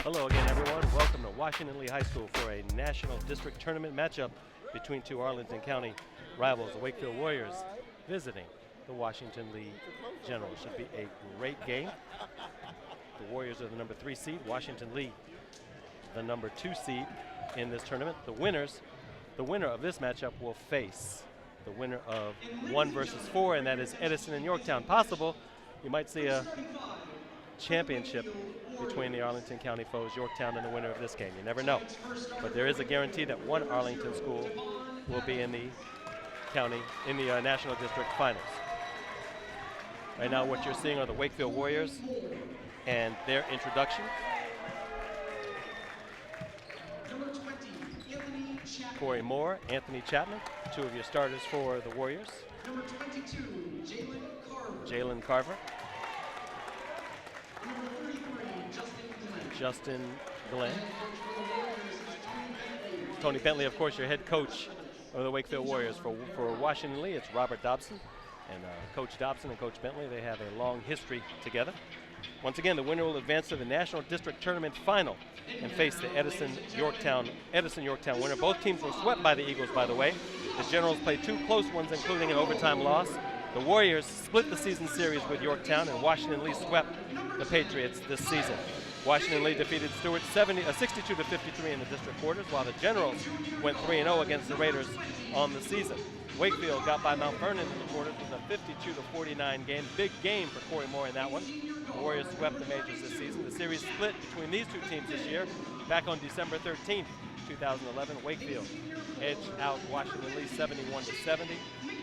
Hello again, everyone. Welcome to Washington Lee High School for a National District Tournament matchup between two Arlington County rivals, the Wakefield Warriors, visiting the Washington Lee Generals. Should be a great game. The Warriors are the number 3 seed, Washington Lee the number 2 seed in this tournament. The winner of this matchup will face the winner of 1 versus 4, and that is Edison and Yorktown. Possible you might see a championship between the Arlington County foes, Yorktown, and the winner of this game. You never know. But there is a guarantee that one Arlington school will be in the National District Finals. Right now what you're seeing are the Wakefield Warriors and their introduction. Corey Moore, Anthony Chapman, 2 of your starters for the Warriors. Number 22, Jalen Carver. Number 33, Justin Glenn. Tony Bentley, of course, your head coach of the Wakefield Warriors. For Washington Lee, it's Robert Dobson. And Coach Dobson and Coach Bentley, they have a long history together. Once again, the winner will advance to the National District Tournament Final and face the Edison-Yorktown winner. Both teams were swept by the Eagles, by the way. The Generals played 2 close ones, including an overtime loss. The Warriors split the season series with Yorktown, and Washington Lee swept the Patriots this season. Washington Lee defeated Stewart 62-53 in the district quarters, while the Generals went 3-0 against the Raiders on the season. Wakefield got by Mount Vernon in the quarters with a 52-49 game. Big game for Corey Moore in that one. The Warriors swept the majors this season. The series split between these 2 teams this year. Back on December 13th, 2011, Wakefield edged out Washington Lee 71-70.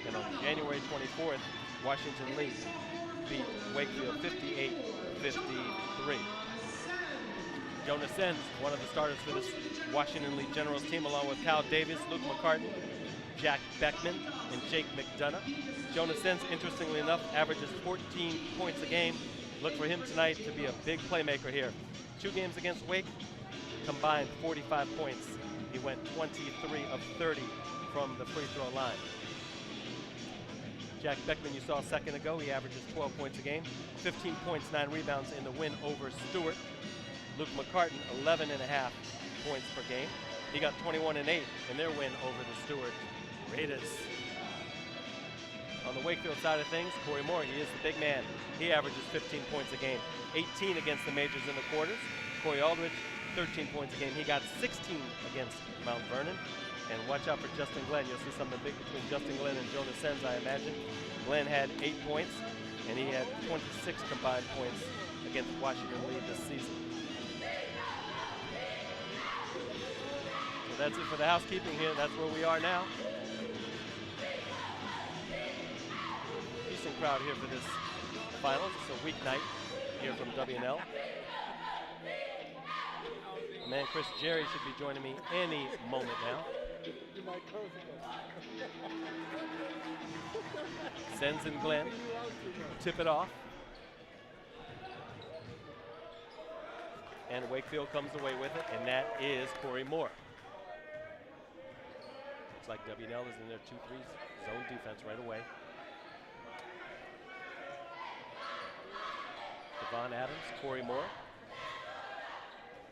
And on January 24th, Washington Lee beat Wakefield 58-53. Jonas Sens, one of the starters for this Washington Lee Generals team, along with Kyle Davis, Luke McCartan, Jack Beckman, and Jake McDonough. Jonas Sens, interestingly enough, averages 14 points a game. Look for him tonight to be a big playmaker here. 2 games against Wake, combined 45 points. He went 23 of 30 from the free throw line. Jack Beckman, you saw a second ago, he averages 12 points a game, 15 points, 9 rebounds in the win over Stewart. Luke McCartan, 11.5 points per game. He got 21 and 8 in their win over the Stewart Raiders. On the Wakefield side of things, Corey Moore, he is the big man. He averages 15 points a game, 18 against the majors in the quarters. Corey Aldridge, 13 points a game. He got 16 against Mount Vernon. And watch out for Justin Glenn. You'll see something big between Justin Glenn and Jonas Sens, I imagine. Glenn had 8 points, and he had 26 combined points against Washington Lee this season. So that's it for the housekeeping here. That's where we are now. Decent crowd here for this finals. It's a weeknight here from WNL. My man Chris Jerry should be joining me any moment now. Sens and Glenn tip it off. And Wakefield comes away with it, and that is Corey Moore. Looks like WNL is in their 2-3 zone defense right away. Devon Adams, Corey Moore.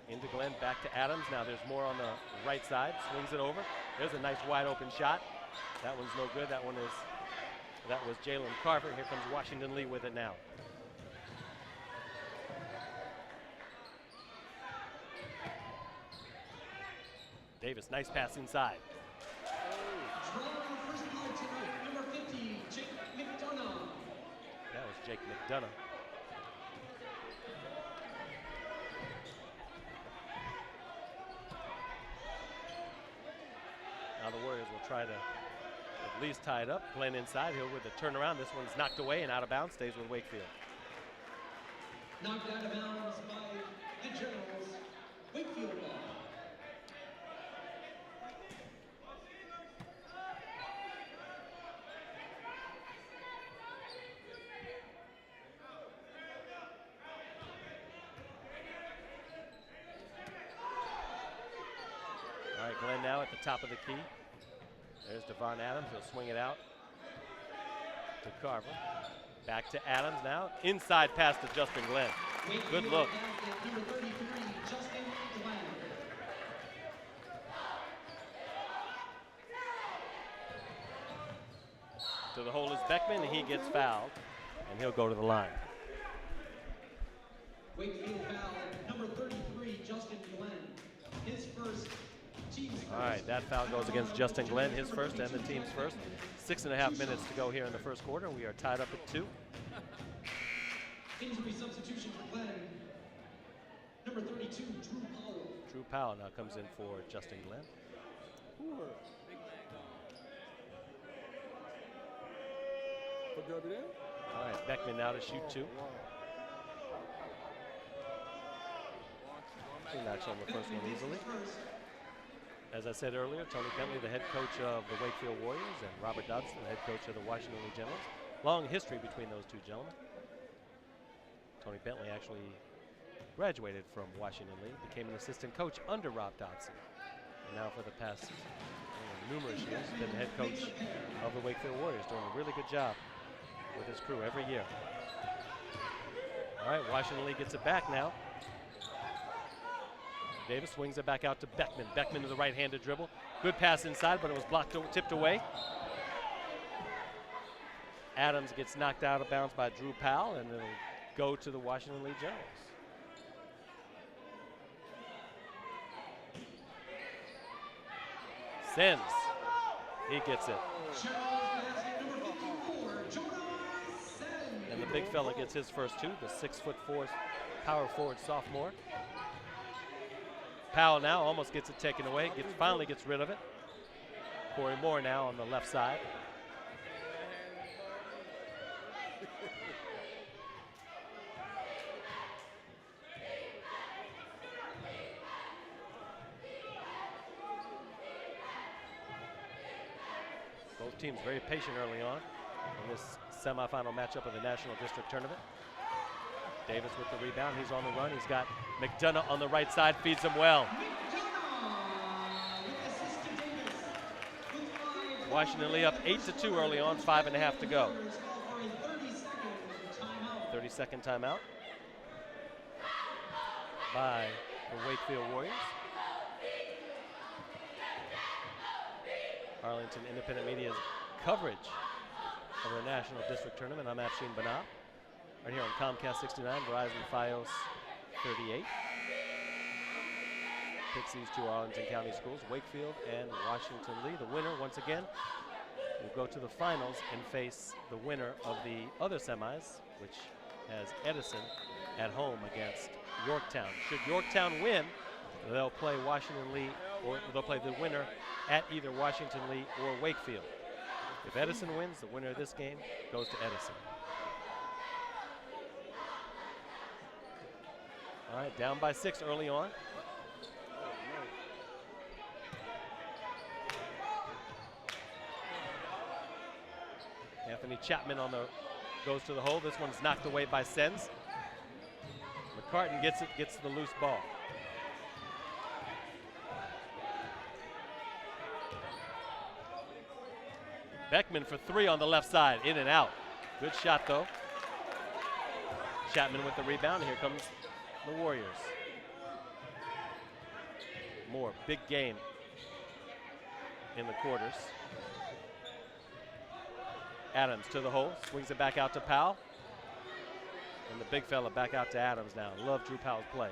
Into Glenn, back to Adams. Now there's more on the right side, swings it over. There's a nice wide open shot. That one's no good. That was Jalen Carver. Here comes Washington Lee with it now. Davis, nice pass inside. That was Jake McDonough. Now the Warriors will try to at least tie it up. Glenn inside, Hill with the turnaround. This one's knocked away and out of bounds, stays with Wakefield. Knocked out of bounds by the Generals, Wakefield ball. All right, Glenn now at the top of the key. There's Devon Adams. He'll swing it out to Carver. Back to Adams now. Inside pass to Justin Glenn. Good look. Number 33, Justin Glenn. To the hole is Beckman, and he gets fouled, and he'll go to the line. Wakefield foul, number 33, Justin Glenn. His first, team's first. All right, that foul goes against Justin Glenn, his first and the team's first. 6.5 minutes to go here in the first quarter. We are tied up at 2. Injury substitution for Glenn. Number 32, Drew Powell. Drew Powell now comes in for Justin Glenn. All right, Beckman now to shoot 2. He knocks on the first one easily. As I said earlier, Tony Bentley, the head coach of the Wakefield Warriors, and Robert Dobson, the head coach of the Washington Lee Generals. Long history between those two gentlemen. Tony Bentley actually graduated from Washington Lee, became an assistant coach under Rob Dobson. And now for the past numerous years, been the head coach of the Wakefield Warriors, doing a really good job with his crew every year. All right, Washington Lee gets it back now. Davis swings it back out to Beckman. Beckman to the right-handed dribble. Good pass inside, but it was blocked, tipped away. Adams gets knocked out of bounds by Drew Powell, and it'll go to the Washington Lee Generals. Sends. He gets it. And the big fella gets his first 2, the 6'4" power forward sophomore. Powell now almost gets it taken away, finally gets rid of it. Corey Moore now on the left side. Both teams very patient early on in this semifinal matchup of the National District Tournament. Davis with the rebound, he's on the run. He's got McDonough on the right side, feeds him well. Washington Lee up 8-2 early on, 5.5 to go. 30-second timeout by the Wakefield Warriors. Arlington Independent Media's coverage of the National District Tournament. I'm Afshin Banab. Right here on Comcast 69, Verizon Fios 38. Picks these two Arlington County schools, Wakefield and Washington Lee. The winner, once again, will go to the finals and face the winner of the other semis, which has Edison at home against Yorktown. Should Yorktown win, they'll play Washington Lee, or they'll play the winner at either Washington Lee or Wakefield. If Edison wins, the winner of this game goes to Edison. All right, down by 6 early on. Anthony Chapman goes to the hole. This one's knocked away by Sens. McCartan gets the loose ball. Beckman for 3 on the left side, in and out. Good shot though. Chapman with the rebound. Here comes the Warriors. Moore, big game in the quarters. Adams to the hole, swings it back out to Powell. And the big fella back out to Adams now. Love Drew Powell's play.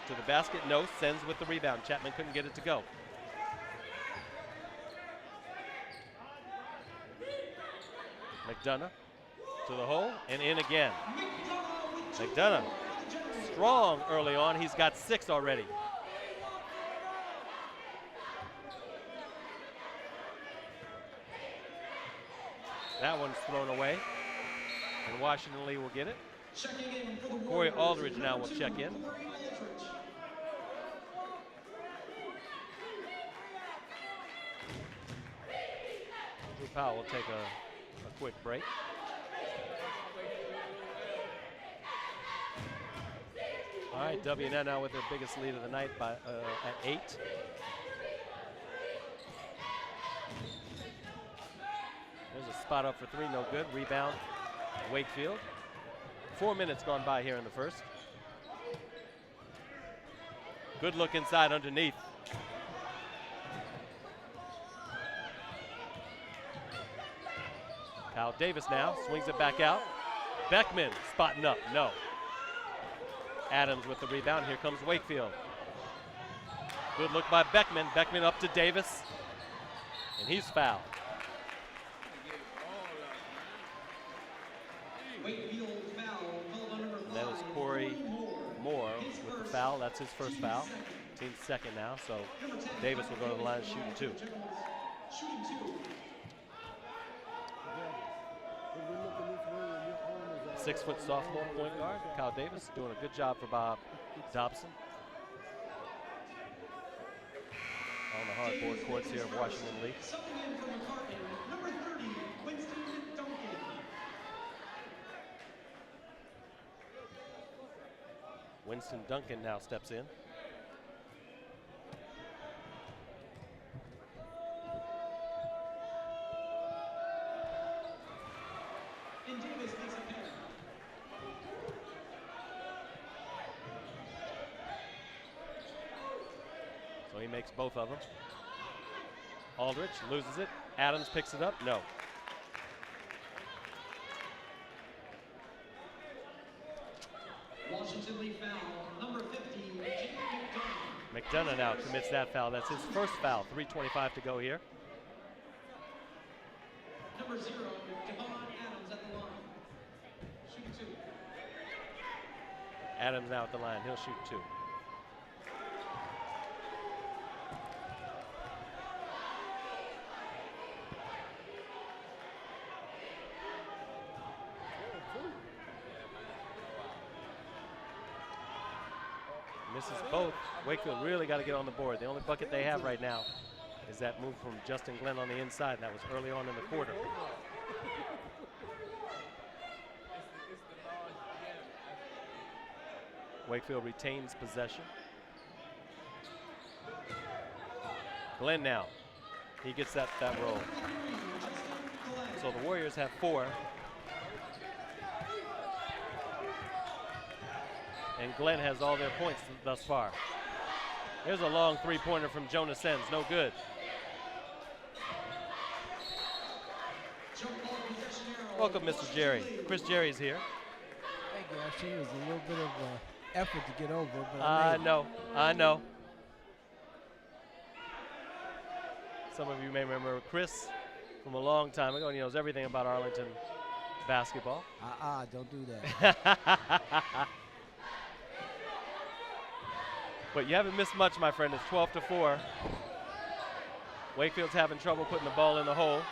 To the basket, no, Sends with the rebound. Chapman couldn't get it to go. McDonough to the hole and in again. McDonough strong early on. He's got 6 already. That one's thrown away, and Washington Lee will get it. Corey Aldridge now will check in. Drew Powell will take a quick break. All right, WNN now with their biggest lead of the night by at 8. There's a spot up for three, no good. Rebound, Wakefield. 4 minutes gone by here in the first. Good look inside underneath. Kyle Davis now swings it back out. Beckman spotting up, no. Adams with the rebound. Here comes Wakefield. Good look by Beckman. Beckman up to Davis, and he's fouled. And that is Corey Moore with the foul. That's his first foul. Team's second now, so Davis will go to the line shooting two. 6-foot sophomore point guard, Kyle Davis, doing a good job for Bob Dobson. On the hardboard courts here of Washington Lee. Winston Duncan now steps in. So he makes both of them. Aldrich loses it. Adams picks it up. No. Washington Lee foul, number 50, McDonough now commits that foul. That's his first foul. 3:25 to go here. Number 0, Devon Adams at the line. Shooting two. Adams now at the line. He'll shoot two. Misses both. Wakefield really got to get on the board. The only bucket they have right now is that move from Justin Glenn on the inside, and that was early on in the quarter. Wakefield retains possession. Glenn now. He gets that roll. So the Warriors have 4. And Glenn has all their points thus far. Here's a long three-pointer from Jonas Sens, no good. Welcome, Mr. Jerry. Chris Jerry's here. Thank you. Actually, it was a little bit of effort to get over, but I know. Some of you may remember Chris from a long time ago, and he knows everything about Arlington basketball. Don't do that. But you haven't missed much, my friend. It's 12-4. Wakefield's having trouble putting the ball in the hole.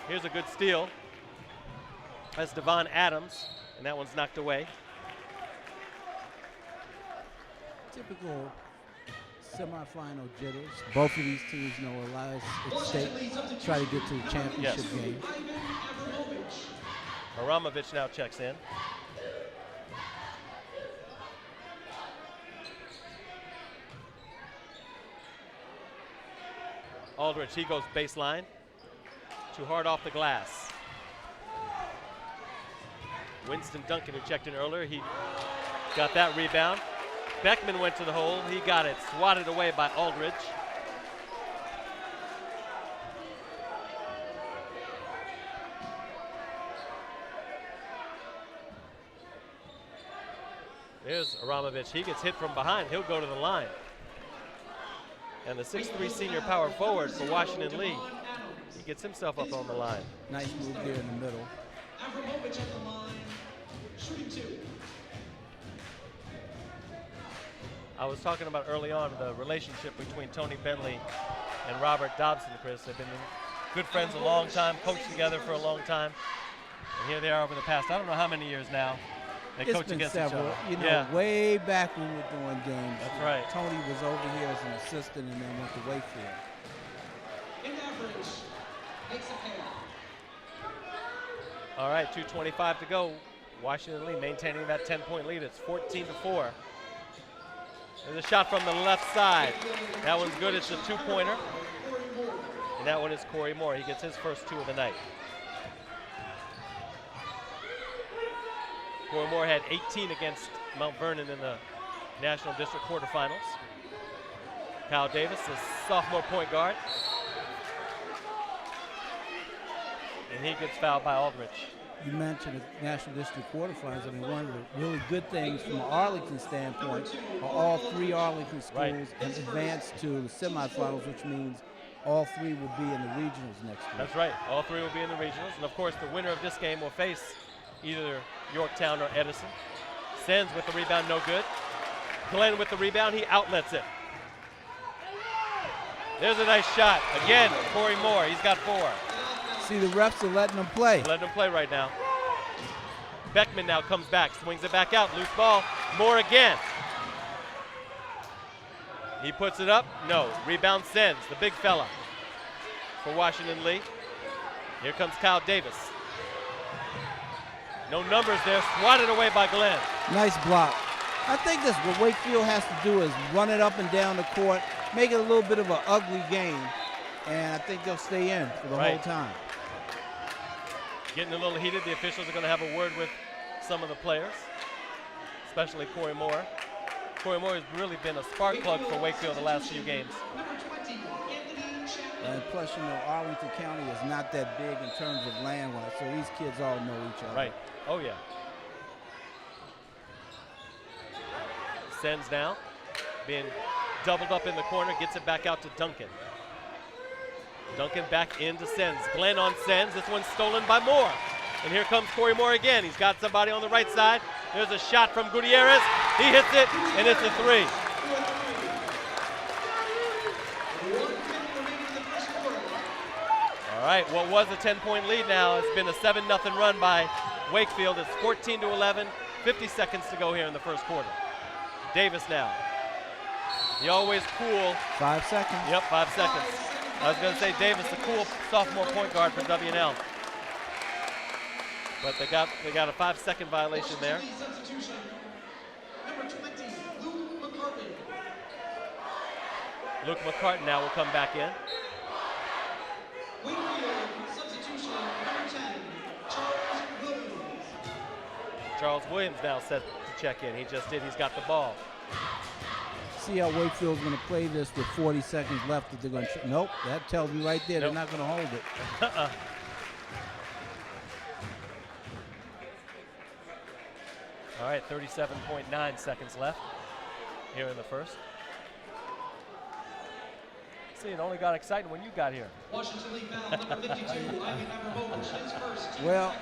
Here's a good steal. That's Devon Adams, and that one's knocked away. Typical semifinal jitters. Both of these teams know a lot is at stake. Try to get to the championship game. Aramovich now checks in. Aldrich, he goes baseline. Too hard off the glass. Winston Duncan, who checked in earlier, he got that rebound. Beckman went to the hole. He got it swatted away by Aldrich. There's Aramovich. He gets hit from behind. He'll go to the line. And the 6'3" senior power forward for Washington Lee, he gets himself up on the line. Nice move there in the middle. Avramovich at the line, shooting two. I was talking about early on the relationship between Tony Bentley and Robert Dobson, Chris. They've been good friends a long time, coached together for a long time. And here they are over the past, I don't know how many years now. They It's coach been against several. each other. You know, way back when we were doing games. That's right. Tony was over here as an assistant and then went to Wakefield. In average, makes a pair. All right, 2:25 to go. Washington Lee maintaining that 10-point lead. It's 14-4. There's a shot from the left side. That one's good. It's a two-pointer. And that one is Corey Moore. He gets his first two of the night. Corey Moore had 18 against Mount Vernon in the National District quarterfinals. Kyle Davis, the sophomore point guard. And he gets fouled by Aldrich. You mentioned the National District quarterfinals. I mean, one of the really good things from an Arlington standpoint are all 3 Arlington schools have advanced to the semifinals, which means all 3 will be in the regionals next year. That's right. All 3 will be in the regionals. And, of course, the winner of this game will face either Yorktown or Edison. Sens with the rebound, no good. Glenn with the rebound, he outlets it. There's a nice shot. Again, Corey Moore, he's got 4. See, the refs are letting them play. They're letting him play right now. Beckman now comes back, swings it back out, loose ball. Moore again. He puts it up. No. Rebound Sens, the big fella for Washington Lee. Here comes Kyle Davis. No numbers there. Swatted away by Glenn. Nice block. I think that's what Wakefield has to do is run it up and down the court, make it a little bit of an ugly game, and I think they'll stay in for the whole time. Getting a little heated. The officials are going to have a word with some of the players, especially Corey Moore. Corey Moore has really been a spark plug for Wakefield the last few games. And plus, you know, Arlington County is not that big in terms of land-wise, so these kids all know each other. Right. Oh, yeah. Sens now being doubled up in the corner, gets it back out to Duncan. Duncan back into Sens. Glenn on Sens. This one's stolen by Moore. And here comes Corey Moore again. He's got somebody on the right side. There's a shot from Gutierrez. He hits it, and it's a 3. All right, what was a 10-point lead now has been a 7-0 run by Wakefield. It's 14-11, 50 seconds to go here in the first quarter. Davis now. The always cool. 5 seconds. Yep, 5 seconds. I was going to say Davis, the cool sophomore point guard for W&L. But they got a 5-second violation there. Luke McCartan now will come back in. Charles Williams now set to check in. He just did. He's got the ball. See how Wakefield's going to play this with 40 seconds left. That they're going to nope. That tells me right there they're not going to hold it. All right, 37.9 seconds left here in the first. See, it only got exciting when you got here. Washington Lee foul number 52. Is first. Well,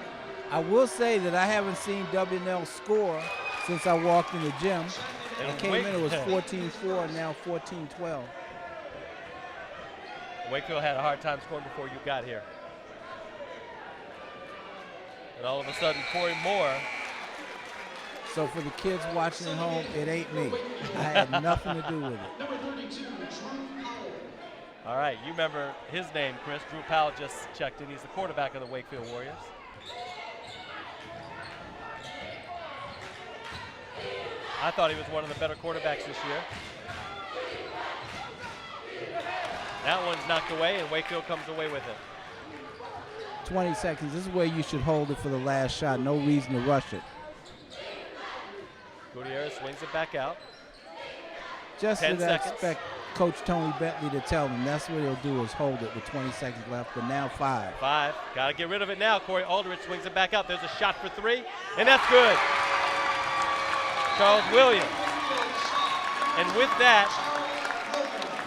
I will say that I haven't seen W&L score since I walked in the gym. I came in, it was 14-4, and now 14-12. Wakefield had a hard time scoring before you got here. And all of a sudden, Corey Moore. So for the kids watching at home, it ain't me. I had nothing to do with it. Number 32, Drew Powell. All right, you remember his name, Chris. Drew Powell just checked in. He's the quarterback of the Wakefield Warriors. I thought he was one of the better quarterbacks this year. That one's knocked away, and Wakefield comes away with it. 20 seconds. This is where you should hold it for the last shot. No reason to rush it. Gutierrez swings it back out. Just 10 as I seconds. expect Coach Tony Bentley to tell him. That's what he'll do is hold it with 20 seconds left, but now 5. 5. Got to get rid of it now. Corey Aldrich swings it back out. There's a shot for 3, and that's good. Charles Williams. And with that,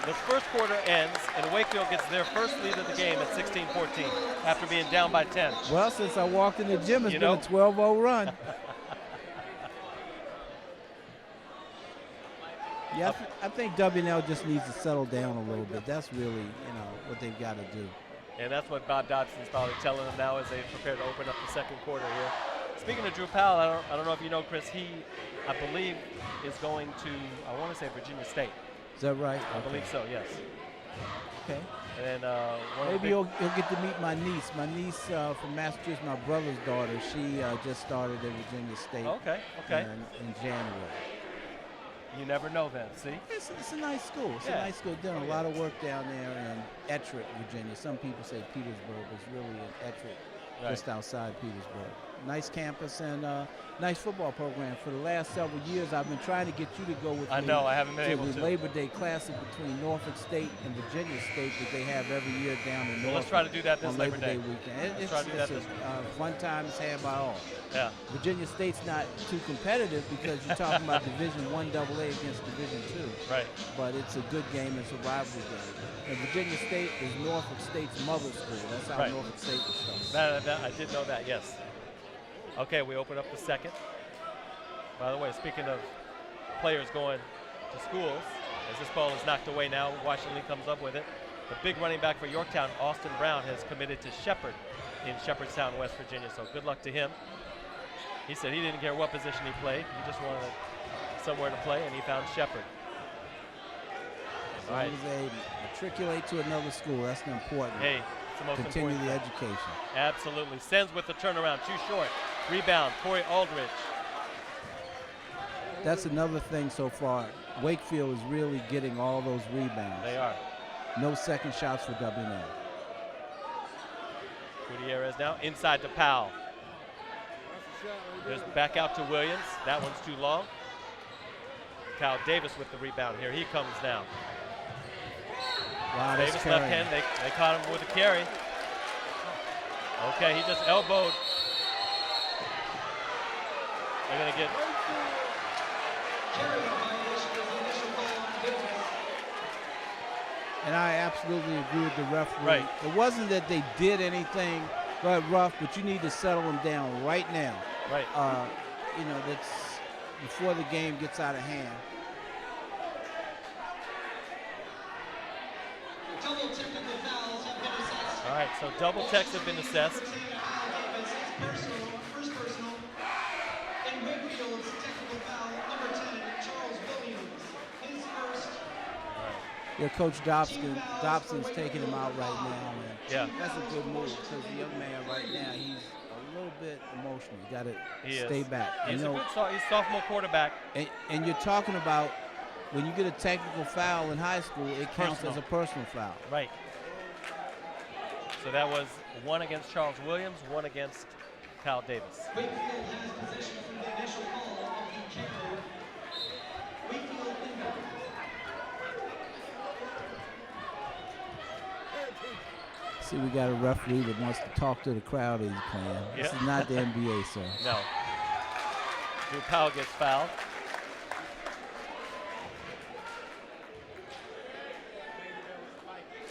the first quarter ends, and Wakefield gets their first lead of the game at 16-14 after being down by 10. Well, since I walked in the gym, it's been a 12-0 run. Yeah, I think W&L just needs to settle down a little bit. That's really, what they've got to do. And that's what Bob Dobson's probably telling them now as they prepare to open up the second quarter here. Speaking of Drew Powell, I don't know if you know, Chris, he, I believe, is going to, I want to say Virginia State. Is that right? I believe so, yes. Okay. And then maybe he'll get to meet my niece. My niece from Massachusetts, my brother's daughter, she just started at Virginia State. Okay. In January. You never know then, see? It's a nice school. It's a nice school. Done a lot of work down there in Ettrick, Virginia. Some people say Petersburg, but it's really in Ettrick, just outside Petersburg. nice campus and nice football program. For the last several years, I've been trying to get you to go with me. I know, I haven't been able the to. Labor Day Classic between Norfolk State and Virginia State that they have every year down in Norfolk. Well, let's try to do that this on Labor Day Day weekend. Let's try to do that this fun time is had by all. Yeah. Virginia State's not too competitive because you're talking about Division I AA against Division II. Right. But it's a good game. It's a rivalry game. And Virginia State is Norfolk State's mother school. That's how Right. Norfolk State was started. That, I did know that, yes. Okay, we open up the second. By the way, speaking of players going to schools, as this ball is knocked away now, Washington Lee comes up with it. The big running back for Yorktown, Austin Brown, has committed to Shepherd in Shepherdstown, West Virginia, so good luck to him. He said he didn't care what position he played. He just wanted somewhere to play, and he found Shepherd. As long as they matriculate to another school, that's important. Hey, it's the most Continue important the thing. education. Absolutely. Sends with the turnaround, too short. Rebound, Corey Aldridge. That's another thing so far. Wakefield is really getting all those rebounds. They are. No second shots for W&L. Gutierrez now inside to Powell. Just back out to Williams. That one's too long. Kyle Davis with the rebound here. He comes now. Wow, Davis left hand. They caught him with a carry. Okay, he just elbowed. They're going to get. And I absolutely agree with the referee. Right. It wasn't that they did anything rough, but you need to settle them down right now. Right. You know, that's before the game gets out of hand. Double technical fouls have been assessed. All right, so double techs have been assessed. First personal. And Wakefield's technical foul, number 10, Charles Williams. His first. Yeah, Coach Dobson's taking him out right now. And Yeah. that's a good move because the young man right now, he's a little bit emotional. You got He to stay is. back. He's You know, he's sophomore quarterback. and you're talking about when you get a technical foul in high school, it counts Personal. as a personal foul. Right. So that was one against Charles Williams, one against Kyle Davis. Wakefield has possession from the initial call of the carry. Wakefield inbound. See, we got a referee that wants to talk to the crowd he's playing. This Yeah. is not the NBA, sir. No. Drew Powell gets fouled.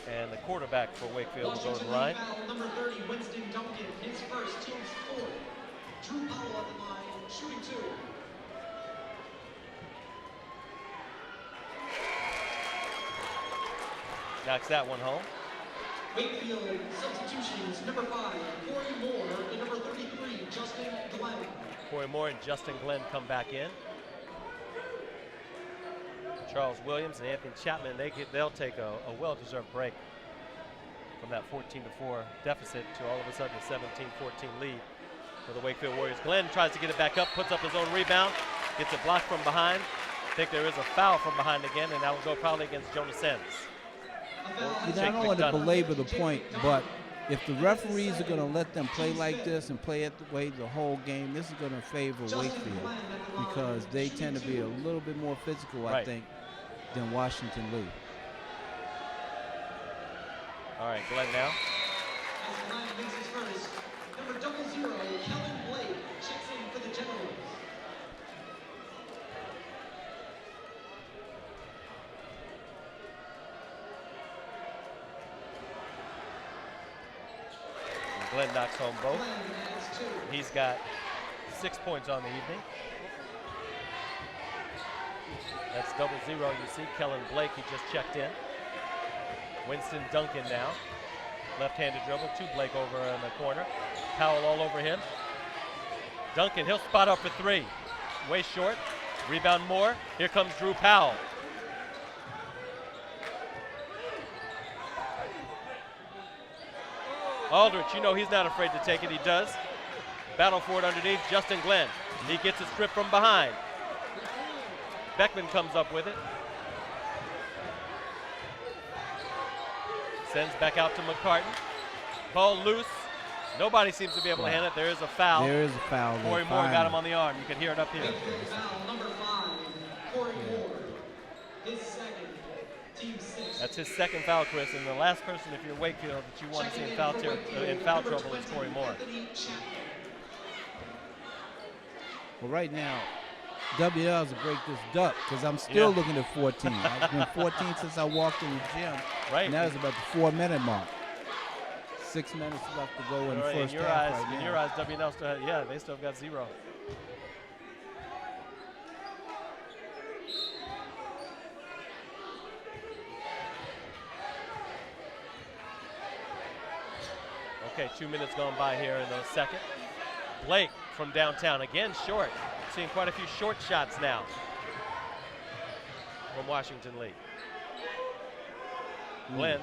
And the quarterback for Wakefield will go to the line. Foul, number 30, Winston Duncan. His first, team's fourth. Drew Powell on the line, shooting 2. Knocks that one home. Wakefield substitutions, number 5, Corey Moore, and number 33, Justin Glenn. Corey Moore and Justin Glenn come back in. Charles Williams and Anthony Chapman, they'll take a well-deserved break from that 14-4 deficit to all of a sudden a 17-14 lead for the Wakefield Warriors. Glenn tries to get it back up, puts up his own rebound, gets it blocked from behind. I think there is a foul from behind again, and that will go probably against Jonas Sens. You know, I don't want to belabor the point, but if the referees are going to let them play like this and play it the way the whole game, this is going to favor Wakefield because they tend to be a little bit more physical, I Right. think, than Washington Lee. All right, Glenn now. As Glenn makes his first, number 00, Kellen Blake, checks in for the Generals. And Glenn knocks home both. Glenn has 2. He's got 6 points on the evening. That's 00. You see Kellen Blake, he just checked in. Winston Duncan now. Left-handed dribble to Blake over in the corner. Powell all over him. Duncan, he'll spot up for 3. Way short. Rebound Moore. Here comes Drew Powell. Aldrich, you know he's not afraid to take it. He does. Battle for it underneath. Justin Glenn. He gets a strip from behind. Beckman comes up with it. Sends back out to McCartan. Ball loose. Nobody seems to be able to handle it. There is a foul. There is a foul. Corey Moore got him on the arm. You can hear it up here. Foul number 5, Corey Moore. His second, team 6. That's his second foul, Chris. And the last person, if you're Wakefield, that you want to see in foul trouble is Corey Moore. Well, right now, WL has to break this duck because I'm still looking at 14. It's been 14 since I walked in the gym. Right. Now it's about the 4-minute mark. 6 minutes left to go in the first half right now. In your eyes, WL still has, they still got 0. Okay, 2 minutes gone by here in the second. Blake from downtown, again short. Seeing quite a few short shots now from Washington Lee. Glenn.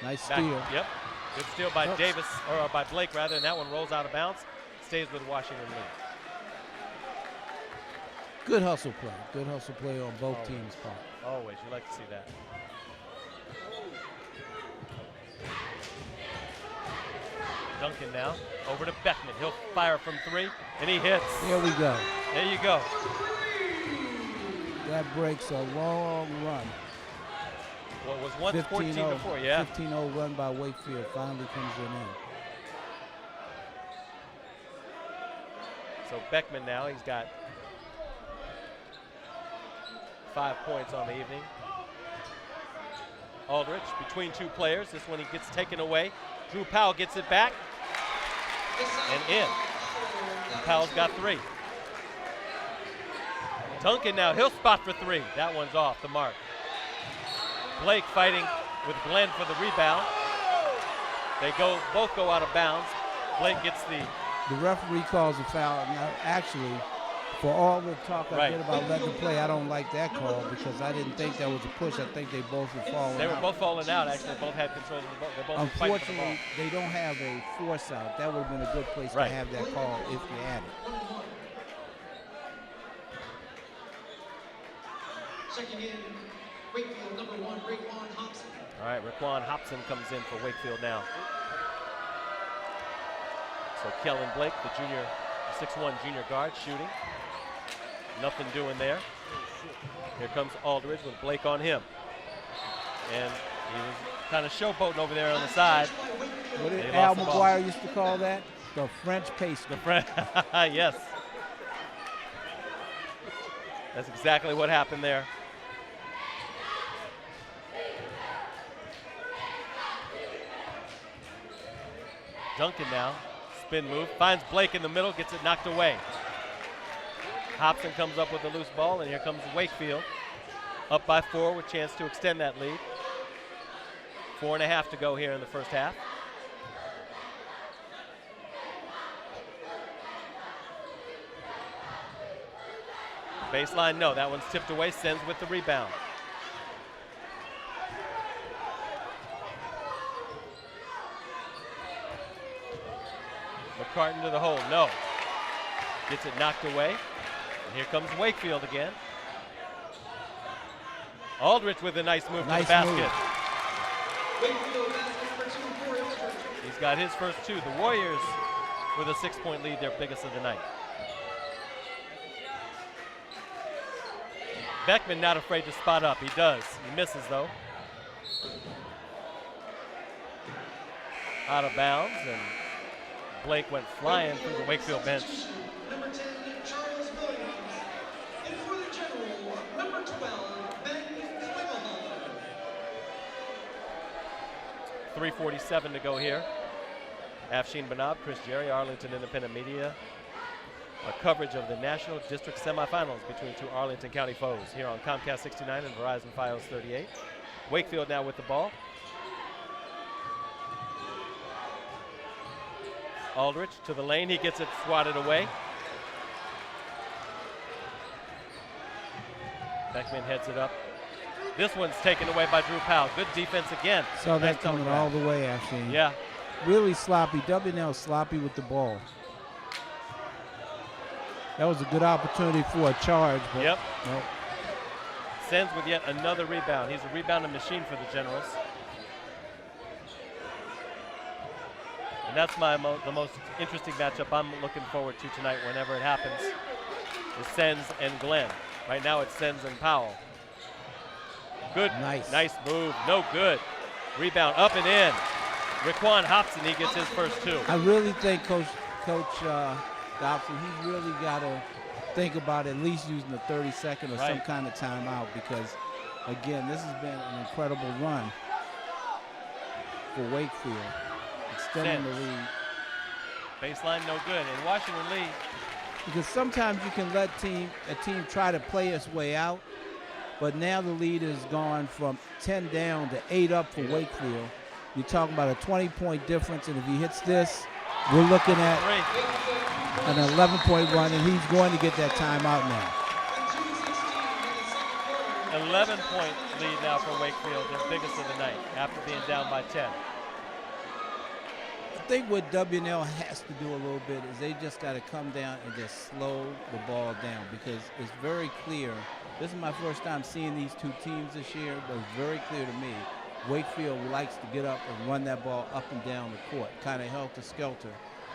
Nice Back, steal. Yep. Good steal by Davis, or by Blake rather, and that one rolls out of bounds. Stays with Washington Lee. Good hustle play. Good hustle play on both teams' part. Always, you like to see that. Duncan now, over to Beckman. He'll fire from 3, and he hits. There we go. There you go. That breaks a long run. What was once 14 before, yeah. 15-0 run by Wakefield finally comes to an end. So Beckman now, he's got 5 points on the evening. Aldrich between 2 players. This one he gets taken away. Drew Powell gets it back and in. And Powell's got 3. Duncan now, he'll spot for 3. That one's off the mark. Blake fighting with Glenn for the rebound. They both go out of bounds. Blake gets the referee calls a foul. Now, actually, for all the talk I did about letting them play, I don't like that call because I didn't think that was a push. I think they both were falling out. They were both falling out, actually. Both had control of the ball. They both Unfortunately, they don't have a force out. That would have been a good place to have that call if you had it. Checking in, Wakefield number 1, Raekwon Hobson. All right, Raekwon Hobson comes in for Wakefield now. So Kellen Blake, the 6'1" junior guard, shooting. Nothing doing there. Here comes Aldridge with Blake on him. And he was kind of showboating over there on the side. What did Al McGuire used to call that? The French pastry. Yes. That's exactly what happened there. Duncan now, spin move, finds Blake in the middle, gets it knocked away. Hobson comes up with the loose ball, and here comes Wakefield. Up by 4 with chance to extend that lead. 4.5 to go here in the first half. Baseline, no, that one's tipped away, Sens with the rebound. McCartan to the hole, no. Gets it knocked away. And here comes Wakefield again. Aldrich with a nice move to the basket. Wakefield basket number 2 for Aldrich. He's got his first 2. The Warriors with a 6-point lead, their biggest of the night. Beckman not afraid to spot up. He does. He misses though. Out of bounds, and Blake went flying through the Wakefield bench. Number 10, Charles Williams. And for the Generals, number 12, Ben Swinglehall. 3:47 to go here. Afshin Banab, Chris Jerry, Arlington Independent Media. A coverage of the National District Semifinals between 2 Arlington County foes here on Comcast 69 and Verizon Fios 38. Wakefield now with the ball. Aldrich to the lane, he gets it swatted away. Beckman heads it up. This one's taken away by Drew Powell. Good defense again. Saw that coming all the way, actually. Yeah. Really sloppy. WNL sloppy with the ball. That was a good opportunity for a charge. But yep. Nope. Sens with yet another rebound. He's a rebounding machine for the Generals. And that's the most interesting matchup I'm looking forward to tonight whenever it happens, is Sens and Glenn. Right now it's Sens and Powell. Good, nice move, no good. Rebound up and in. Raquan Hobson, he gets his first two. I really think Coach Dobson, he's really got to think about at least using the 30-second or some kind of timeout, because, again, this has been an incredible run for Wakefield, extending the lead. Baseline no good, and Washington Lee. Because sometimes you can let a team try to play its way out, but now the lead has gone from 10 down to 8 up for Wakefield. You're talking about a 20-point difference, and if he hits this, we're looking at an 11-point run, and he's going to get that timeout now. 11-point lead now for Wakefield, their biggest of the night, after being down by 10. I think what WNL has to do a little bit is they just got to come down and just slow the ball down, because it's very clear. This is my first time seeing these two teams this year, but it's very clear to me Wakefield likes to get up and run that ball up and down the court, kind of helter-skelter.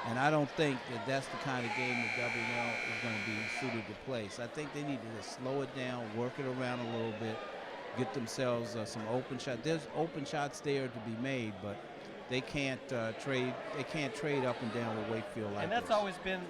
And I don't think that that's the kind of game that WNL is going to be suited to play. So I think they need to just slow it down, work it around a little bit, get themselves some open shots. There's open shots there to be made, but they can't trade. They can't trade up and down with Wakefield like And that's this. always been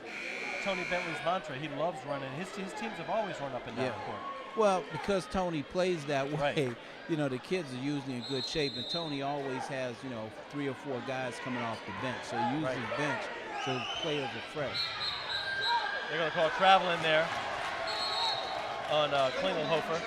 Tony Bentley's mantra. He loves running. His teams have always run up and down the court. Well, because Tony plays that way, you know, the kids are usually in good shape, and Tony always has, you know, 3 or 4 guys coming off the bench. So he uses his bench so his players are fresh. They're going to call travel in there on Klingelhofer.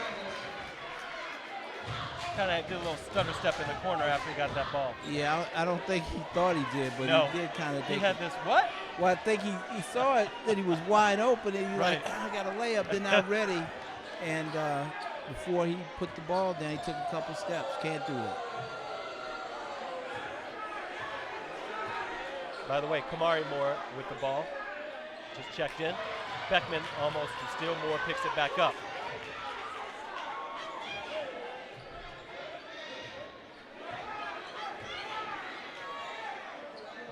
Kind of did a little stutter step in the corner after he got that ball. Yeah, I don't think he thought he did, but he did kind of. He had this what? Well, I think he saw it, that he was wide open, and he was like, I got a layup, they're not ready. And before he put the ball down, he took a couple steps. Can't do it. By the way, Kamari Moore with the ball. Just checked in. Beckman almost to steal. Moore picks it back up.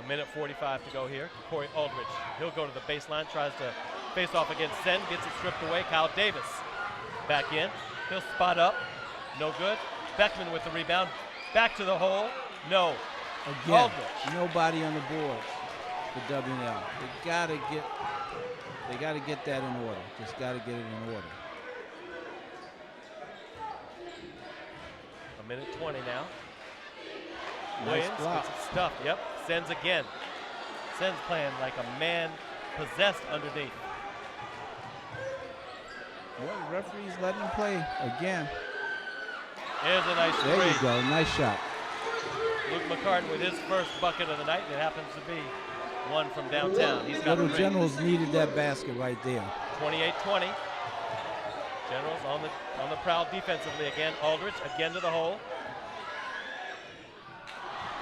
A minute 45 to go here. Corey Aldrich, he'll go to the baseline, tries to face off against Sen, gets it stripped away. Kyle Davis back in. He'll spot up. No good. Beckman with the rebound. Back to the hole. No. Again, Aldrich. Nobody on the board for WNL. They got to get that in order. Just got to get it in order. A minute 20 now. Nice Williams block. gets it stuffed. Yep. Sens again. Sens playing like a man possessed underneath. Well, the referee's letting him play again. There's a nice three. There you go. Nice shot. Luke McCartan with his first bucket of the night. It happens to be one from downtown. He's got Little Generals needed that basket right there. 28-20. Generals on the prowl defensively again. Aldrich again to the hole.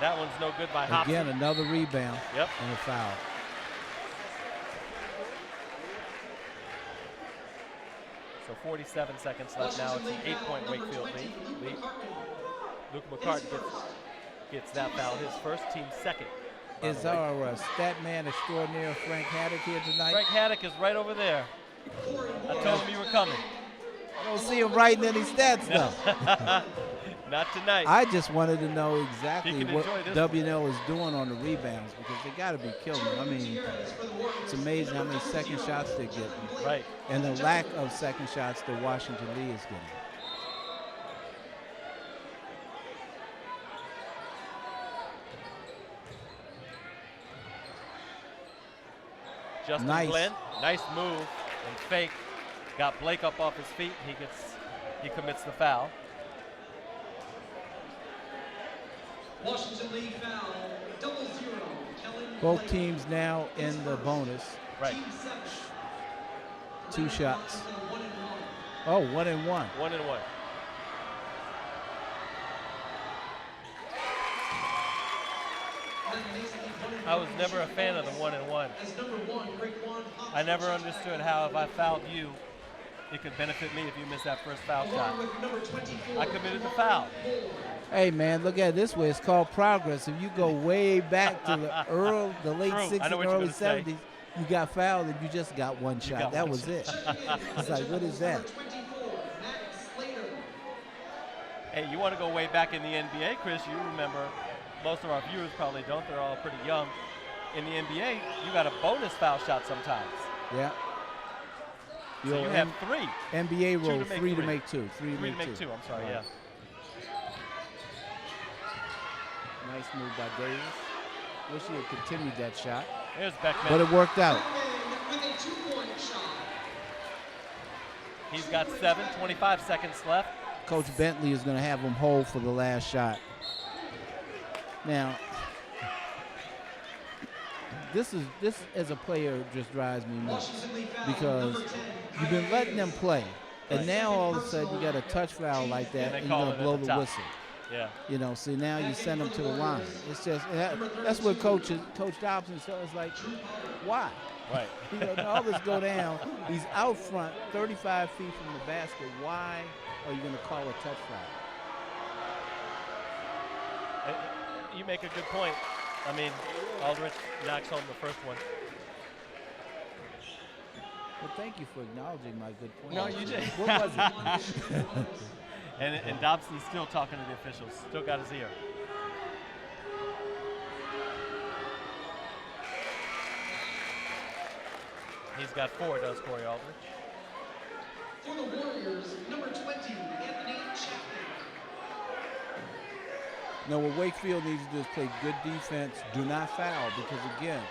That one's no good by Hobson. Again, another rebound. Yep. And a foul. So 47 seconds left now. It's an 8-point Wakefield lead. Luke McCartan gets that foul, his first, team second. Is our stat man extraordinaire Frank Haddock here tonight? Frank Haddock is right over there. I told him you were coming. I don't see him writing any stats though. Not tonight. I just wanted to know exactly what WNL is doing on the rebounds, because they got to be killing them. I mean, it's amazing how many second shots they're getting. Right. And the lack of second shots that Washington Lee is getting. Justin Glenn, nice move and fake. Got Blake up off his feet. He commits the foul. Washington Lee foul, 0-0. Both teams now in the bonus. Right. 2 shots. Oh, 1 and 1. 1 and 1. I was never a fan of the 1 and 1. I never understood how if I fouled you, it could benefit me if you miss that first foul shot. Along with number 24, I committed the foul. Hey, man, look at it this way. It's called progress. If you go way back to the late True. 60s I know and what you're early gonna say. 70s, you got fouled and you just got one shot. got That one was shot. it. It's like, what is that? number 24, Max Slater. Hey, you want to go way back in the NBA, Chris? You remember, most of our viewers probably don't. They're all pretty young. In the NBA, you got a bonus foul shot sometimes. Yeah. So you have 3. NBA rule, to make 3 to three. make 2. 3 to 3 make to make 2. I'm sorry, yeah. Nice move by Davis. Wish he had continued that shot, There's Beckman. but it worked out. With a 2-point shot. He's got 7, 25 seconds left. Coach Bentley is going to have him hold for the last shot. Now, this as a player just drives me nuts Washington Lee foul, because number 10, you've been letting them play, and Right. now all of a sudden you got a touch foul like that, And they and you're call going to it at blow the the top. whistle. Yeah. You know, so now you send them to the line. It's just that's what Coach Dobson says. It's like, why? Right. You know, all this go down. He's out front, 35 feet from the basket. Why are you going to call a touch foul? You make a good point. I mean, Aldrich knocks home the first one. Well, thank you for acknowledging my good point. No, you did. What was it? And Dobson's still talking to the officials. Still got his ear. He's got 4, does Corey Aldrich. For the Warriors, number 20, Anthony Chapman. No, what Wakefield needs to do is play good defense. Do not foul because, again,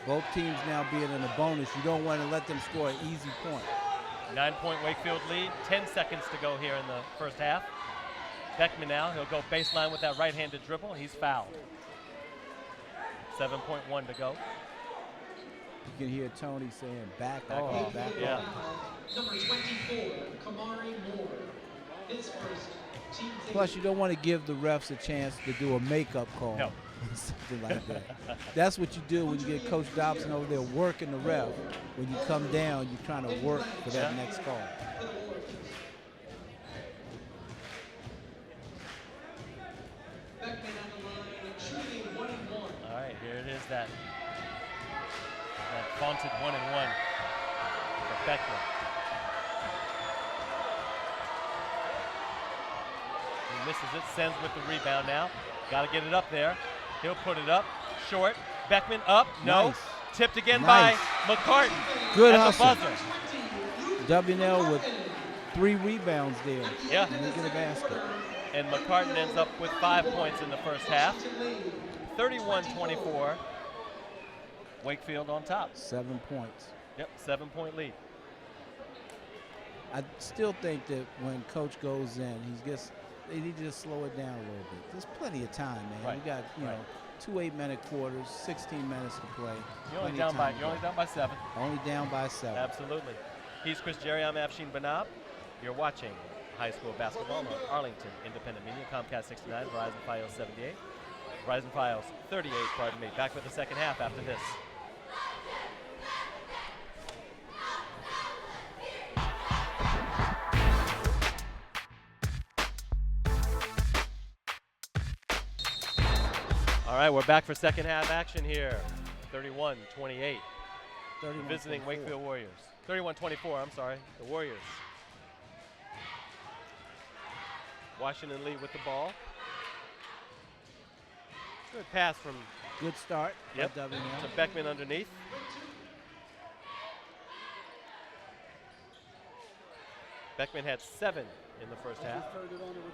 both teams now being in a bonus, you don't want to let them score an easy point. 9-point Wakefield lead. 10 seconds to go here in the first half. Beckman now, he'll go baseline with that right-handed dribble. He's fouled. 7.1 to go. You can hear Tony saying, back Back off, off. back Yeah. off. Number 24, Kamari Moore. His first team. Plus, you don't want to give the refs a chance to do a makeup call. No. Something like that. That's what you do when you get Coach Dobson over there working the ref. When you come down, you're trying to work for that Yeah. next call. Beckman on the line, shooting 1 and 1. All right, here it is, that vaunted 1 and 1 for Beckman. He misses it, Sends with the rebound now. Got to get it up there. He'll put it up, short. Beckman up, no. Nice. Tipped again Nice. by McCartan. Good at the hustle. buzzer. W&L with 3 rebounds there. Yeah. And they get a basket. And McCartan ends up with 5 points in the first half. 31-24. Wakefield on top. 7 points. Yep, 7-point lead. I still think that when Coach goes in, they need to just slow it down a little bit. There's plenty of time, man. Right. We got, you know, 2 8-minute quarters, 16 minutes to play. You're only Plenty of down by time to play. 7. Only down by 7. Absolutely. He's Chris Jerry. I'm Afshin Banab. You're watching high school basketball on Arlington Independent Media, Comcast 69, Verizon Fios 78, Verizon Fios 38. Pardon me. Back with the second half after this. All right, we're back for second half action here. 31-28. Visiting Wakefield Warriors. 31-24, I'm sorry, the Warriors. Washington Lee with the ball. Good pass from Good start. by yep, W&L. to Beckman underneath. Beckman had 7 in the first half.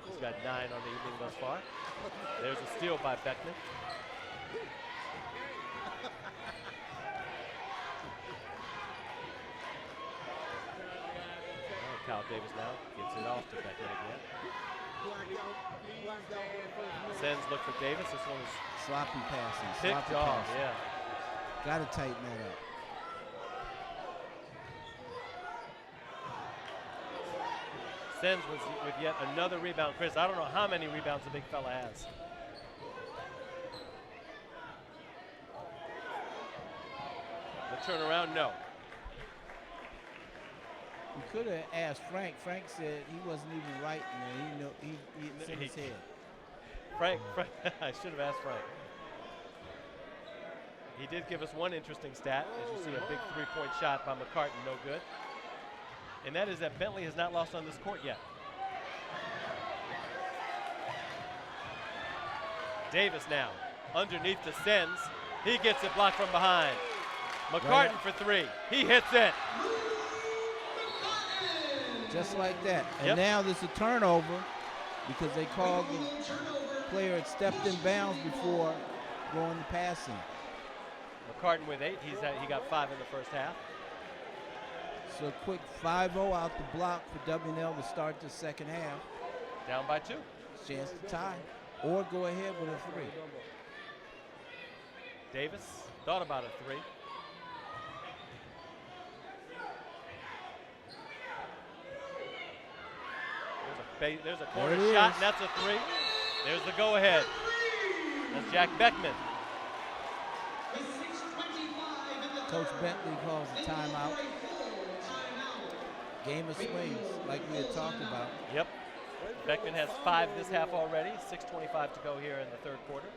He's got 9 on the evening thus far. There's a steal by Beckman. Kyle Davis now gets it off to Beckman again. Sends look for Davis. This one is Sloppy passing. picked Sloppy off. passing. Yeah. Got to tighten that up. Sends with yet another rebound. Chris, I don't know how many rebounds the big fella has. The turnaround, no. We could have asked Frank. Frank said he wasn't even right in there. It's in his head. Frank, I should have asked Frank. He did give us one interesting stat. As you see, a big three-point shot by McCartan, no good. And that is that Bentley has not lost on this court yet. Davis now, underneath the sends. He gets it blocked from behind. McCartan for three. He hits it. Just like that. And Yep. now there's a turnover because they called the player had stepped in bounds before going to passing. McCartan with 8. He got 5 in the first half. So a quick 5-0 out the block for W&L to start the second half. Down by 2. Chance to tie or go ahead with a 3. Davis thought about a 3. There's a corner shot, and that's a 3. There's the go-ahead. That's Jack Beckman. Coach Bentley calls a timeout. Game of swings, like we had talked about. Yep. Beckman has 5 this half already. 6:25 to go here in the third quarter.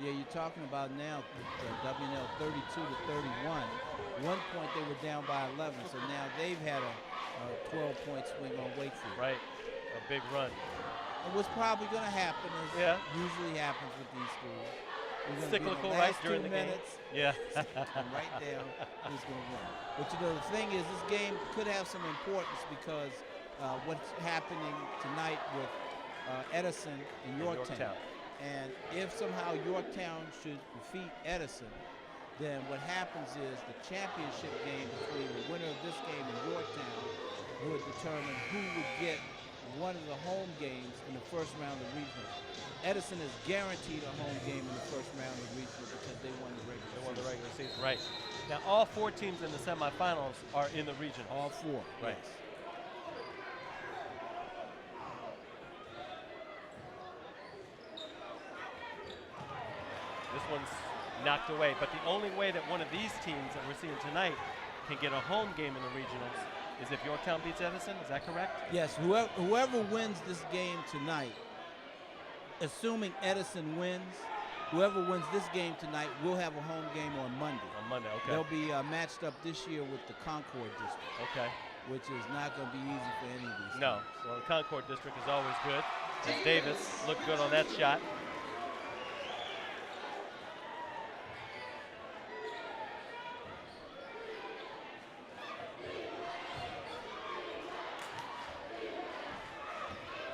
Yeah, you're talking about now W&L 32 to 31. At one point they were down by 11, so now they've had a 12-point swing on Wakefield. Right, a big run. And what's probably going to happen is usually happens with these schools. Cyclical, right, during the game. Yeah. Right down who's going to win. But you know, the thing is, this game could have some importance because what's happening tonight with Edison and Yorktown. And if somehow Yorktown should defeat Edison, then what happens is the championship game between the winner of this game and Yorktown would determine who would get one of the home games in the first round of regionals. Edison is guaranteed a home game in the first round of regional because they won the regular season. Right. Now all 4 teams in the semifinals are in the region. All 4. Right. Yes. This one's knocked away, but the only way that one of these teams that we're seeing tonight can get a home game in the regionals is if Yorktown beats Edison. Is that correct? Yes. Whoever wins this game tonight, assuming Edison wins, whoever wins this game tonight will have a home game on Monday. On Monday, okay. They'll be matched up this year with the Concord District. Okay. Which is not going to be easy for any of these. No. Well, the Concord District is always good. As Davis looked good on that shot.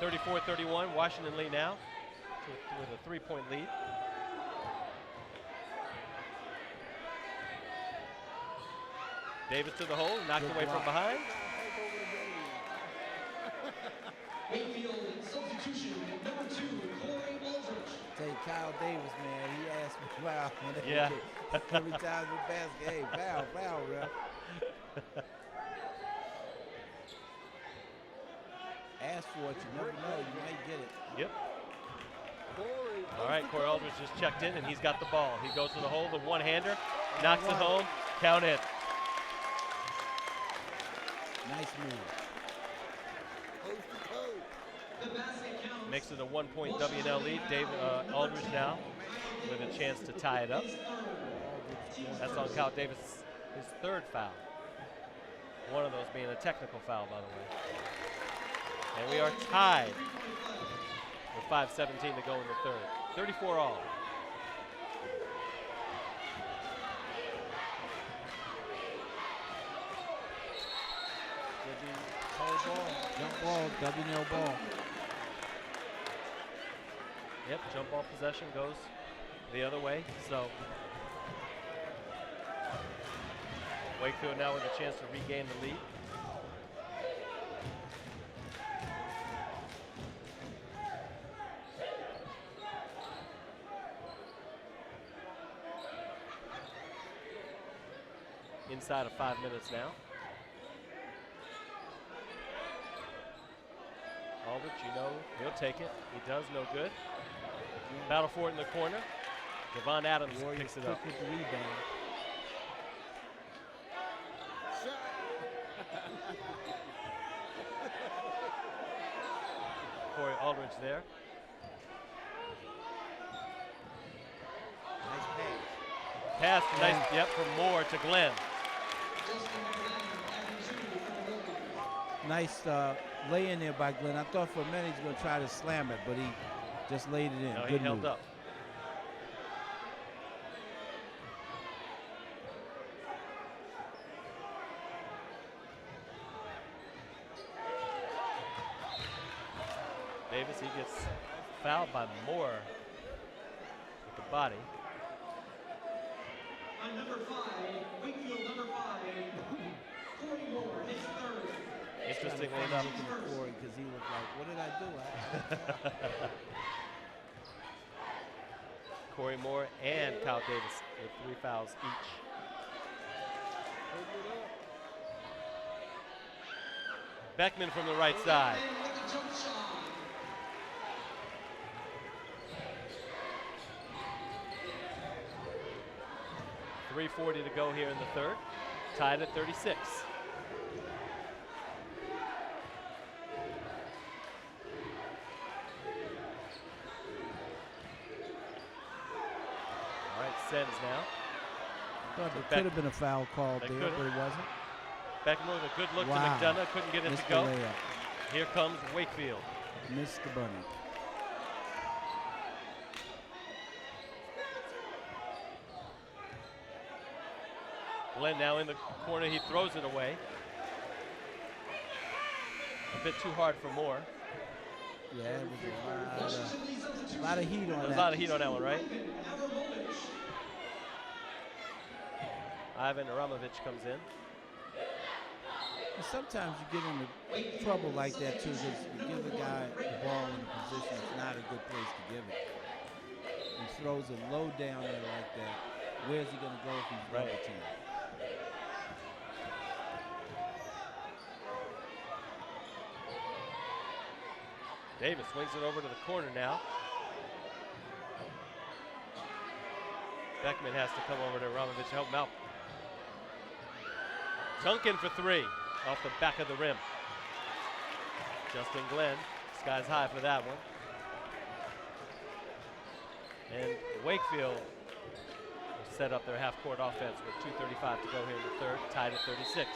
(34-31), Washington Lee now with a 3-point lead. Davis to the hole, knocked away from behind. Wakefield substitution number 2, Corey Aldrich. Say Kyle Davis, man, he asked me foul. Yeah. Every time we basket, hey, foul, ref. Ask for it, you never know, you might get it. Yep. All right, Corey Aldrich just checked in, and he's got the ball. He goes to the hole, the one-hander, knocks it home, count it. Nice move. Makes it a 1-point W&L lead. Aldrich now with a chance to tie it up. That's on Kyle Davis, his 3rd foul. One of those being a technical foul, by the way. And we are tied with 5:17 to go in the 3rd. 34 all. Jump ball, W&L ball. Yep, jump ball possession goes the other way. So Wakefield now with a chance to regain the lead. Inside of 5 minutes now. Aldrich, you know, he'll take it. He does no good. Battle for it in the corner. Devon Adams picks it up. With the rebound. Corey Aldridge there. Nice pass. Pass, nice, yep, from Moore to Glenn. Nice lay in there by Glenn. I thought for a minute he was going to try to slam it, but he just laid it in. No, Good he held move. up. Davis, he gets fouled by Moore with the body. On number 5, Wakefield number 5, Corey Moore, his third. Interestingly enough, Corey, because he looked like, what did I do? Corey Moore and Kyle Davis with 3 fouls each. Beckman from the right side. And with the jump shot. 3:40 to go here in the third. Tied at 36. All right, Sens now. Thought there could have been a foul called there, could've. but it wasn't. Beckman with a good look Wow. to McDonough. Couldn't get it Missed to the go. layup. Here comes Wakefield. Missed the bunny. Glenn now in the corner. He throws it away. A bit too hard for Moore. Yeah, it was a lot of heat on There's that. a lot of heat on that one, right? Ivan Aramovich comes in. And sometimes you get into trouble like that too, because you give a guy the ball in a position it's not a good place to give it. He throws it low down there like that. Where's he going to go if he's double teamed? Davis swings it over to the corner now. Beckman has to come over to Aramovich to help him out. Duncan for 3 off the back of the rim. Justin Glenn, sky's high for that one. And Wakefield will set up their half-court offense with 2:35 to go here in the third, tied at 36.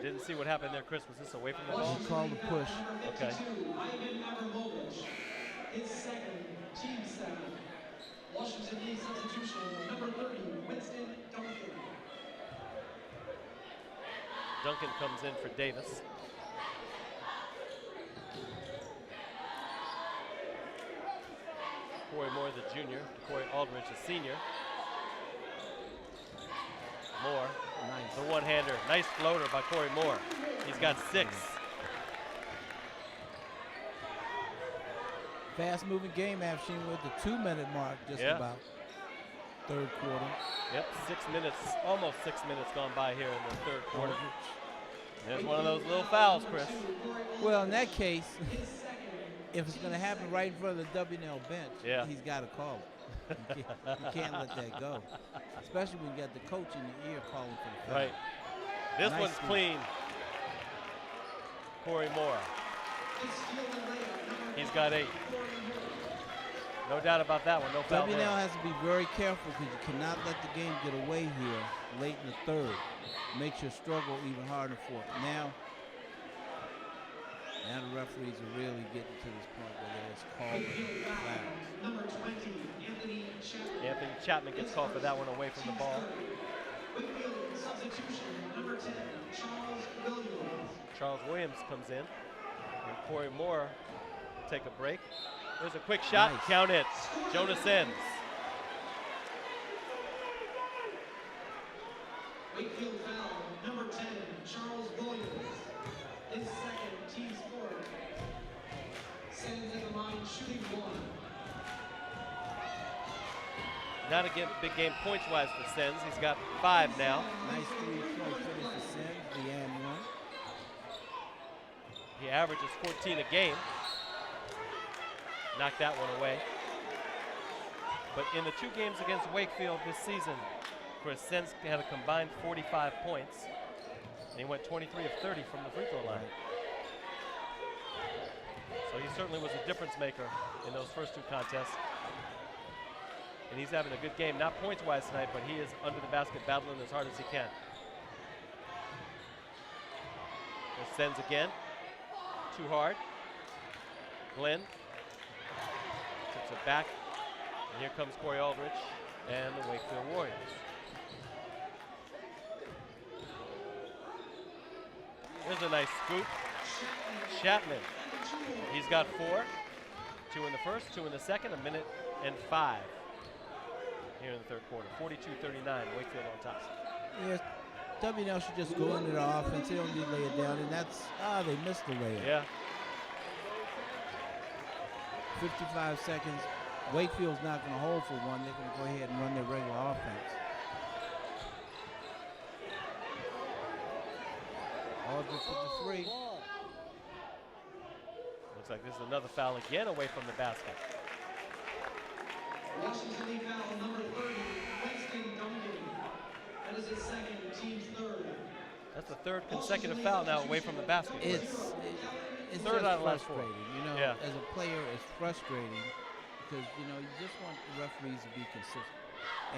Didn't see what happened there, Chris. Was this away from the ball? He called a push. Okay. Ivan Abramovich, his second, team second. Washington Lee substitution, number 30, Winston Duncan. Duncan comes in for Davis. Corey Moore, the junior. Corey Aldridge, the senior. Moore, Nice. the one-hander. Nice floater by Corey Moore. He's got 6. Fast-moving game, Afshin, with the 2-minute mark just Yeah. about. Third quarter. Yep, 6 minutes, almost 6 minutes gone by here in the third quarter. There's one of those little fouls, Chris. Well, in that case, if it's going to happen right in front of the WNL bench, Yeah. he's got to call it. You can't let that go, especially when you got the coach in your ear calling for the foul. Right. This Nice one's steal. clean. Corey Moore. He's got 8. No doubt about that one. No foul WNL there. has to be very careful because you cannot let the game get away here late in the third. Makes your struggle even harder for it. Now the referees are really getting to this point where they're just calling fouls. Number 20, Anthony Chapman. Anthony Chapman gets called for that one away from the ball. Wakefield substitution, number 10, Charles Williams. Charles Williams comes in. And Corey Moore will take a break. There's a quick shot. Nice. Count it. Jonas ends. Wakefield foul, number 10, Charles Williams. His second, team sport. Sends at the line, shooting 1. Not a big game points-wise for Sens. He's got 5 now. Nice 3-point finish for Sims, the and one. He averages 14 a game. Knocked that one away. But in the 2 games against Wakefield this season, Chris, Sens had a combined 45 points. And he went 23 of 30 from the free throw line. So he certainly was a difference maker in those first 2 contests. And he's having a good game, not points-wise tonight, but he is under the basket battling as hard as he can. Sends again. Too hard. Glenn tips it back. And here comes Corey Aldrich and the Wakefield Warriors. Here's a nice scoop. Chapman. He's got 4. 2 in the first, 2 in the second, 1 minute and 5 here in the third quarter. 42-39, Wakefield on top. Yes, W&L should just go into the offense. They don't need to lay it down, and that's, they missed the layup. Yeah. 55 seconds. Wakefield's not going to hold for one. They're going to go ahead and run their regular offense. Aldrich with the 3. Looks like this is another foul again away from the basket. Washington Lee foul number 30, Winston Duncan. That is his second, team's third. That's the 3rd consecutive foul now away from the basket. It's third just out of last 4. frustrating. You know, Yeah. as a player, it's frustrating because, you know, you just want the referees to be consistent.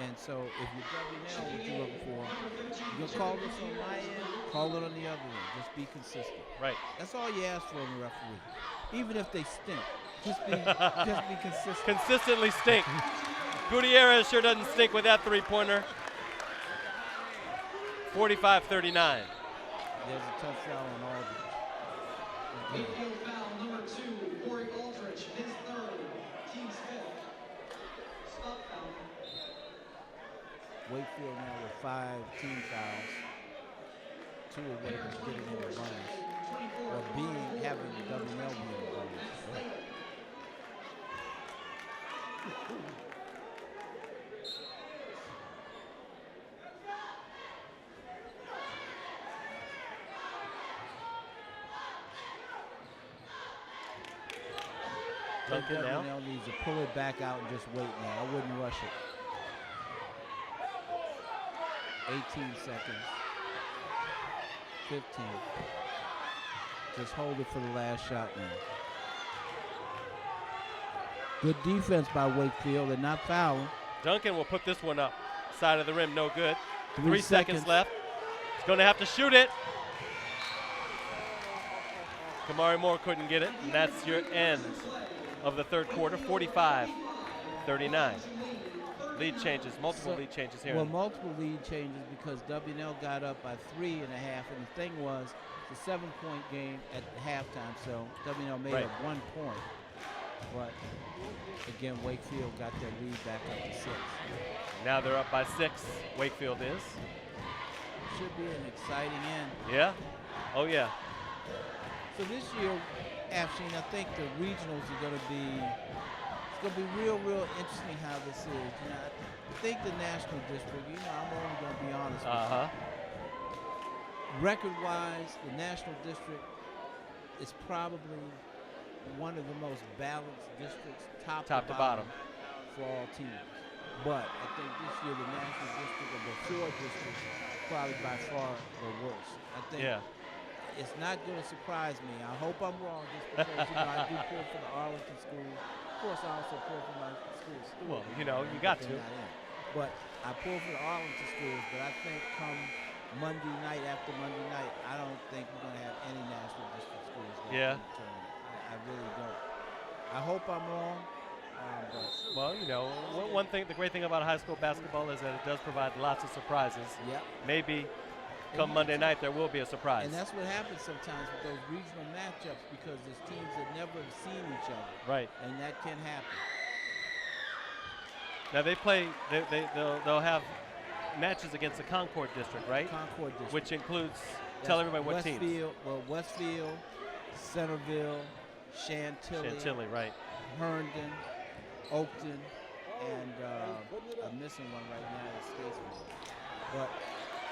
And so if you're W&L, what you're looking for, you're going to call this on my end, call it on the other end. Just be consistent. Right. That's all you ask for in a referee. Even if they stink, just be consistent. Consistently stink. Gutierrez sure doesn't stink with that 3-pointer. 45-39. There's a tough foul on Aldrich. Wakefield foul number 2, Corey Aldrich, his third, team's 5th. Stop foul. Wakefield now with 5 team fouls. 2 away from getting in the bonus. Or having the W&L be in the bonus. Duncan now. W&L needs to pull it back out and just wait now. I wouldn't rush it. 18 seconds. 15. Just hold it for the last shot now. Good defense by Wakefield. They're not fouling. Duncan will put this one up. Side of the rim, no good. 3 seconds left. He's going to have to shoot it. Kamari Moore couldn't get it, and that's your end of the third quarter, 45-39. Lead changes, multiple lead changes here. Well, multiple lead changes because W&L got up by 3.5, and the thing was it's a 7-point game at halftime, so W&L made up 1 point. But again, Wakefield got their lead back up to 6. Now they're up by 6. Wakefield is. Should be an exciting end. Yeah. Oh yeah. So this year, Afshin, I think the regionals are going to be. It's going to be real interesting how this is. You know, I think the national district. You know, I'm only going to be honest with you. Record-wise, the national district is probably one of the most balanced districts, top to bottom, for all teams. But I think this year the national district of the 4 districts is probably by far the worst. I think it's not going to surprise me. I hope I'm wrong just because, you know, I do pull for the Arlington schools. Of course, I also pull for my school. Well, you know, you got to. But I pull for the Arlington schools, but I think come Monday night after Monday night, I don't think we're going to have any national district schools. I really don't. I hope I'm wrong. Well, you know, one thing, the great thing about high school basketball is that it does provide lots of surprises. Yep. Maybe come Monday night there will be a surprise. And that's what happens sometimes with those regional matchups because there's teams that never have seen each other. Right. And that can happen. Now they play. They'll have matches against the Concord district, right? Concord district, which includes. Tell everybody what teams. Westfield, Centerville, Chantilly, right? Herndon, Oakton, and I'm missing one right now. It escapes me. But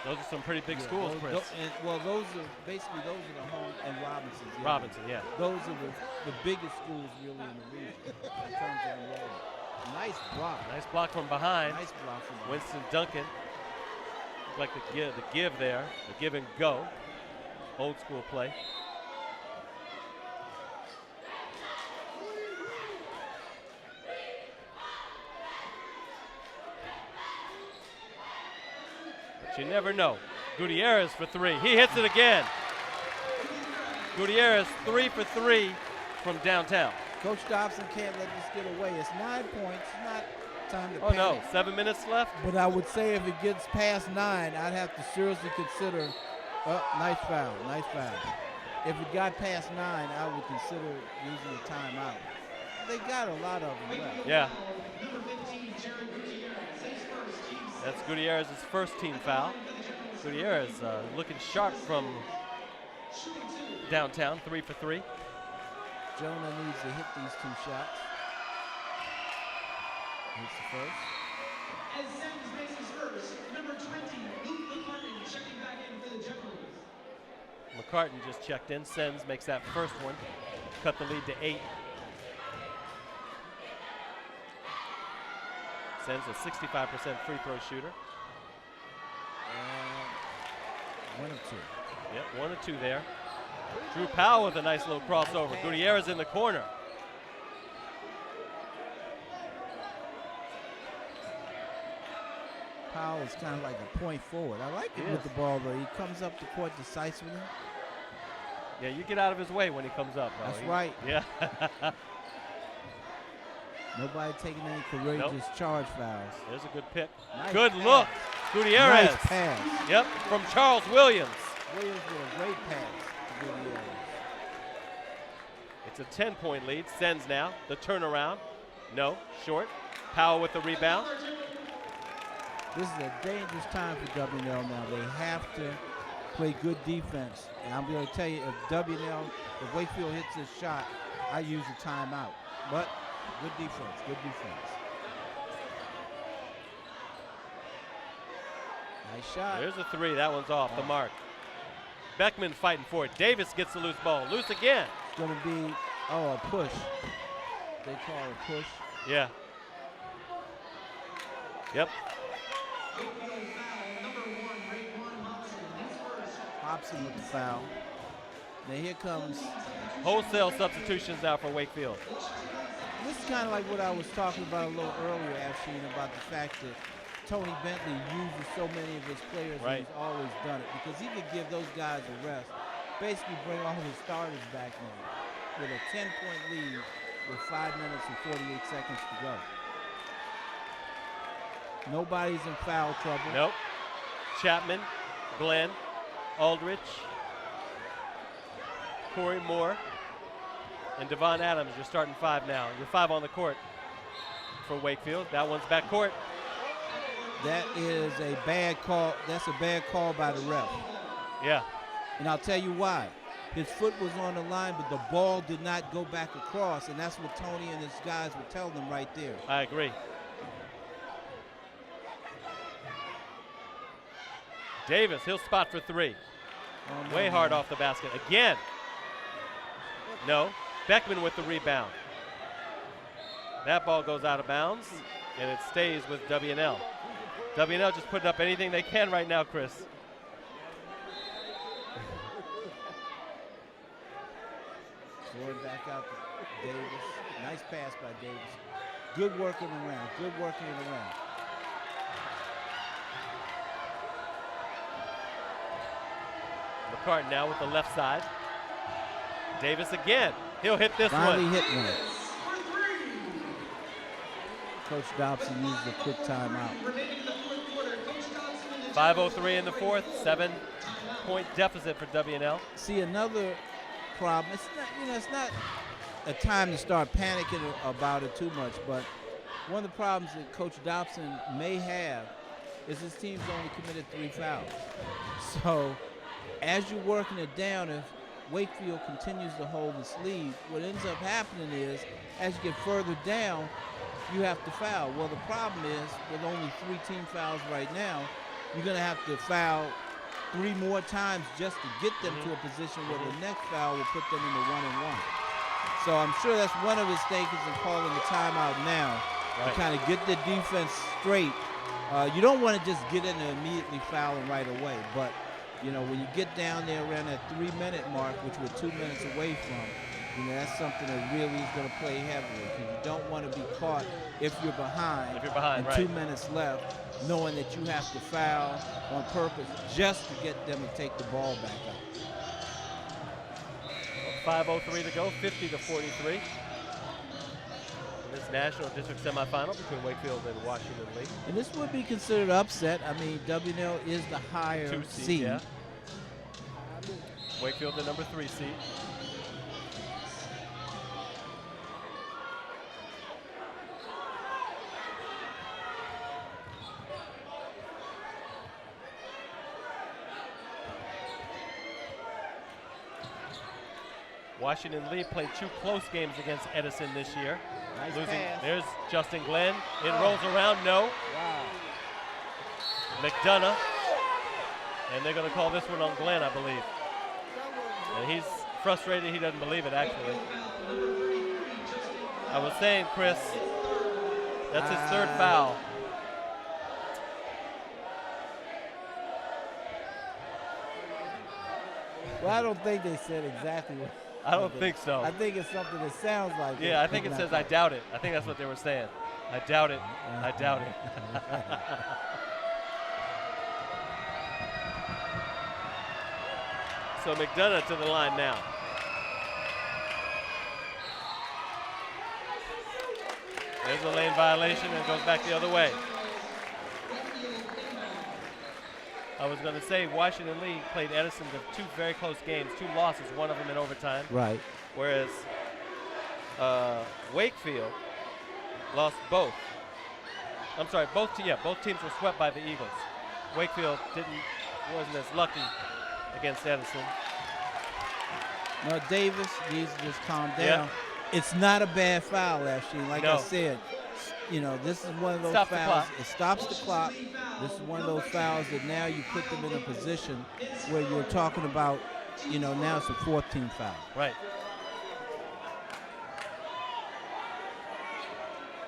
those are some pretty big schools, Chris. Those are the home and Robinson. Yeah. Robinson, yeah. Those are the biggest schools really in the region in terms of enrollment. Nice block. Nice block from behind. Nice block from behind. Winston Duncan. Looked like the give there, the give and go. Old school play. But you never know. Gutierrez for three. He hits it again. Gutierrez 3 for 3 from downtown. Coach Dobson can't let this get away. It's 9 points. It's not time to Oh panic. no, 7 minutes left. But I would say if it gets past 9, I'd have to seriously consider. Nice foul, nice foul. If it got past 9, I would consider using a timeout. They got a lot of them left. Yeah. That's Gutierrez's first team foul. Gutierrez looking sharp from downtown, 3 for 3. Jonah needs to hit these 2 shots. Hits the first. As Sens makes his first, number 20, Luke McCartney checking back in for the Generals. McCartan just checked in. Sens makes that first one. Cut the lead to 8. Sens a 65% free throw shooter. And 1 of 2. Yep, 1 of 2 there. Drew Powell with a nice little crossover. Gutierrez in the corner. Powell is kind of like a point forward. I like it with the ball, though. He comes up the court decisively. Yeah, you get out of his way when he comes up. That's right. Yeah. Nobody taking any courageous charge fouls. There's a good pick. Nice good pass. look. Gutierrez. Nice pass. Yep, from Charles Williams. Williams with a great pass to Gutierrez. It's a 10-point lead. Sens now. The turnaround. No, short. Powell with the rebound. This is a dangerous time for WNL now. They have to play good defense. And I'm going to tell you, if Wakefield hits this shot, I use a timeout. But good defense, good defense. Nice shot. There's a 3. That one's off the mark. Beckman fighting for it. Davis gets the loose ball. Loose again. It's going to be, a push. They call it a push. Yeah. Yep. Hobson with the foul. Now here comes. Wholesale substitutions now for Wakefield. This is kind of like what I was talking about a little earlier, Afshin, about the fact that Tony Bentley uses so many of his players, and he's always done it because he could give those guys a rest, basically bring all his starters back now with a 10-point lead with 5 minutes and 48 seconds to go. Nobody's in foul trouble. Nope. Chapman, Glenn, Aldrich, Corey Moore, and Devon Adams. You're starting 5 now. You're 5 on the court for Wakefield. That one's back court. That is a bad call. That's a bad call by the ref. Yeah. And I'll tell you why. His foot was on the line, but the ball did not go back across, and that's what Tony and his guys were telling them right there. I agree. Davis, he'll spot for 3. Way hard off the basket. Again. No. Beckman with the rebound. That ball goes out of bounds, and it stays with WNL. WNL just putting up anything they can right now, Chris. Forward back out to Davis. Nice pass by Davis. Good working around. Good working it around. McCartan now with the left side. Davis again. He'll hit this Finally one. hit one. Coach Dobson used a quick timeout. 5:03 in the fourth. 7-point deficit for WNL. See, another problem. It's not a time to start panicking about it too much, but one of the problems that Coach Dobson may have is his team's only committed 3 fouls. So as you're working it down, if Wakefield continues to hold this lead, what ends up happening is as you get further down, you have to foul. Well, the problem is with only 3 team fouls right now, you're going to have to foul 3 more times just to get them to a position where the next foul will put them in the 1-and-1. So I'm sure that's one of his thinkers in calling the timeout now to kind of get the defense straight. You don't want to just get in and immediately fouling right away, but You know, when you get down there around that 3-minute mark, which we're 2 minutes away from, you know, that's something that really is going to play heavily, because you don't want to be caught if you're behind. If you're behind, and right. 2 minutes left, knowing that you have to foul on purpose just to get them to take the ball back out. 5:03 to go, 50-43. This National District semifinal between Wakefield and Washington Lee. And this would be considered upset. I mean, W&L is the higher 2 seed. Yeah. Wakefield, the number 3 seed. Washington Lee played 2 close games against Edison this year. Nice Losing. pass. There's Justin Glenn. It rolls around. No. Wow. McDonough. And they're going to call this one on Glenn, I believe. And he's frustrated. He doesn't believe it, actually. I was saying, Chris, that's his 3rd foul. Well, I don't think they said exactly what. I don't think so. I think it's something that sounds like it. Yeah, I think it says, I doubt it. I think that's what they were saying. I doubt it. I doubt it. So McDonough to the line now. There's a lane violation and it goes back the other way. I was going to say Washington Lee played Edison to 2 very close games, 2 losses, one of them in overtime. Right. Whereas Wakefield lost both. I'm sorry, both teams were swept by the Eagles. Wakefield wasn't as lucky against Edison. No, Davis needs to just calm down. Yeah. It's not a bad foul, actually. Like No. I said, you know, this is one of those Stop the fouls. clock. It stops the clock. This is one of those fouls that now you put them in a position where you're talking about, you know, now it's a 4th-team foul. Right.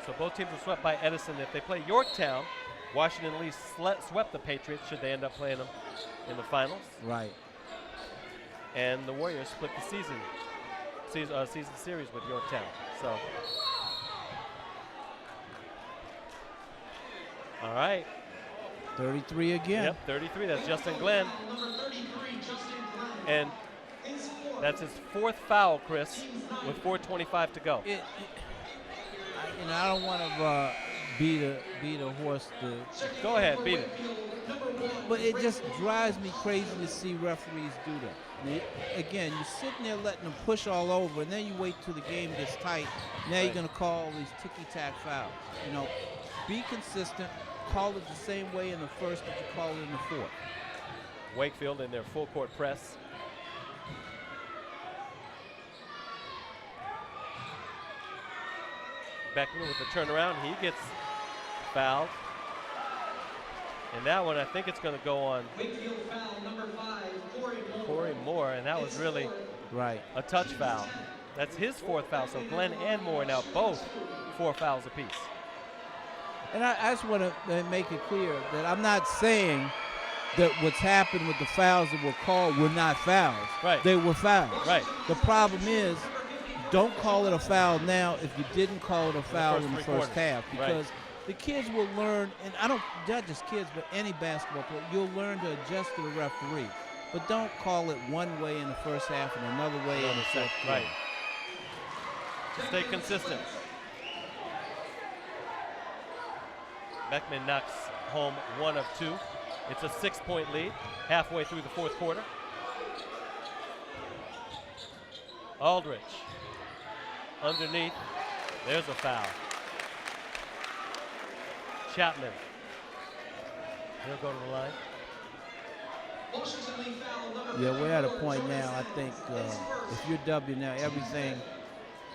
So both teams were swept by Edison. If they play Yorktown, Washington Lee swept the Patriots should they end up playing them in the finals. Right. And the Warriors split the season series with Yorktown. So, all right. 33 again. Yep, 33. That's Justin Glenn. And that's his 4th foul, Chris, with 4:25 to go. You know, I don't want to beat a horse to. Go ahead, beat it. But it just drives me crazy to see referees do that. Again, you're sitting there letting them push all over, and then you wait till the game gets tight. Now you're going to call these ticky-tack fouls. You know, be consistent. Call it the same way in the first that you call it in the 4th. Wakefield in their full-court press. Beckman with the turnaround. He gets fouled. And that one, I think it's going to go on Wakefield foul number 5, Corey Moore, and that was really Right. a touch foul. That's his 4th foul, so Glenn and Moore now both 4 fouls apiece. And I just want to make it clear that I'm not saying that what's happened with the fouls that were called were not fouls. Right. They were fouls. Right. The problem is, don't call it a foul now if you didn't call it a foul in the first half, because the kids will learn, and I don't judge just kids, but any basketball player, you'll learn to adjust to the referee. But don't call it one way in the first half and another way in the fourth quarter. Right. Stay consistent. Beckman knocks home 1 of 2. It's a 6-point lead halfway through the 4th quarter. Aldrich underneath. There's a foul. Chapman. He'll go to the line. Yeah, we're at a point now, I think, if you're W now, everything,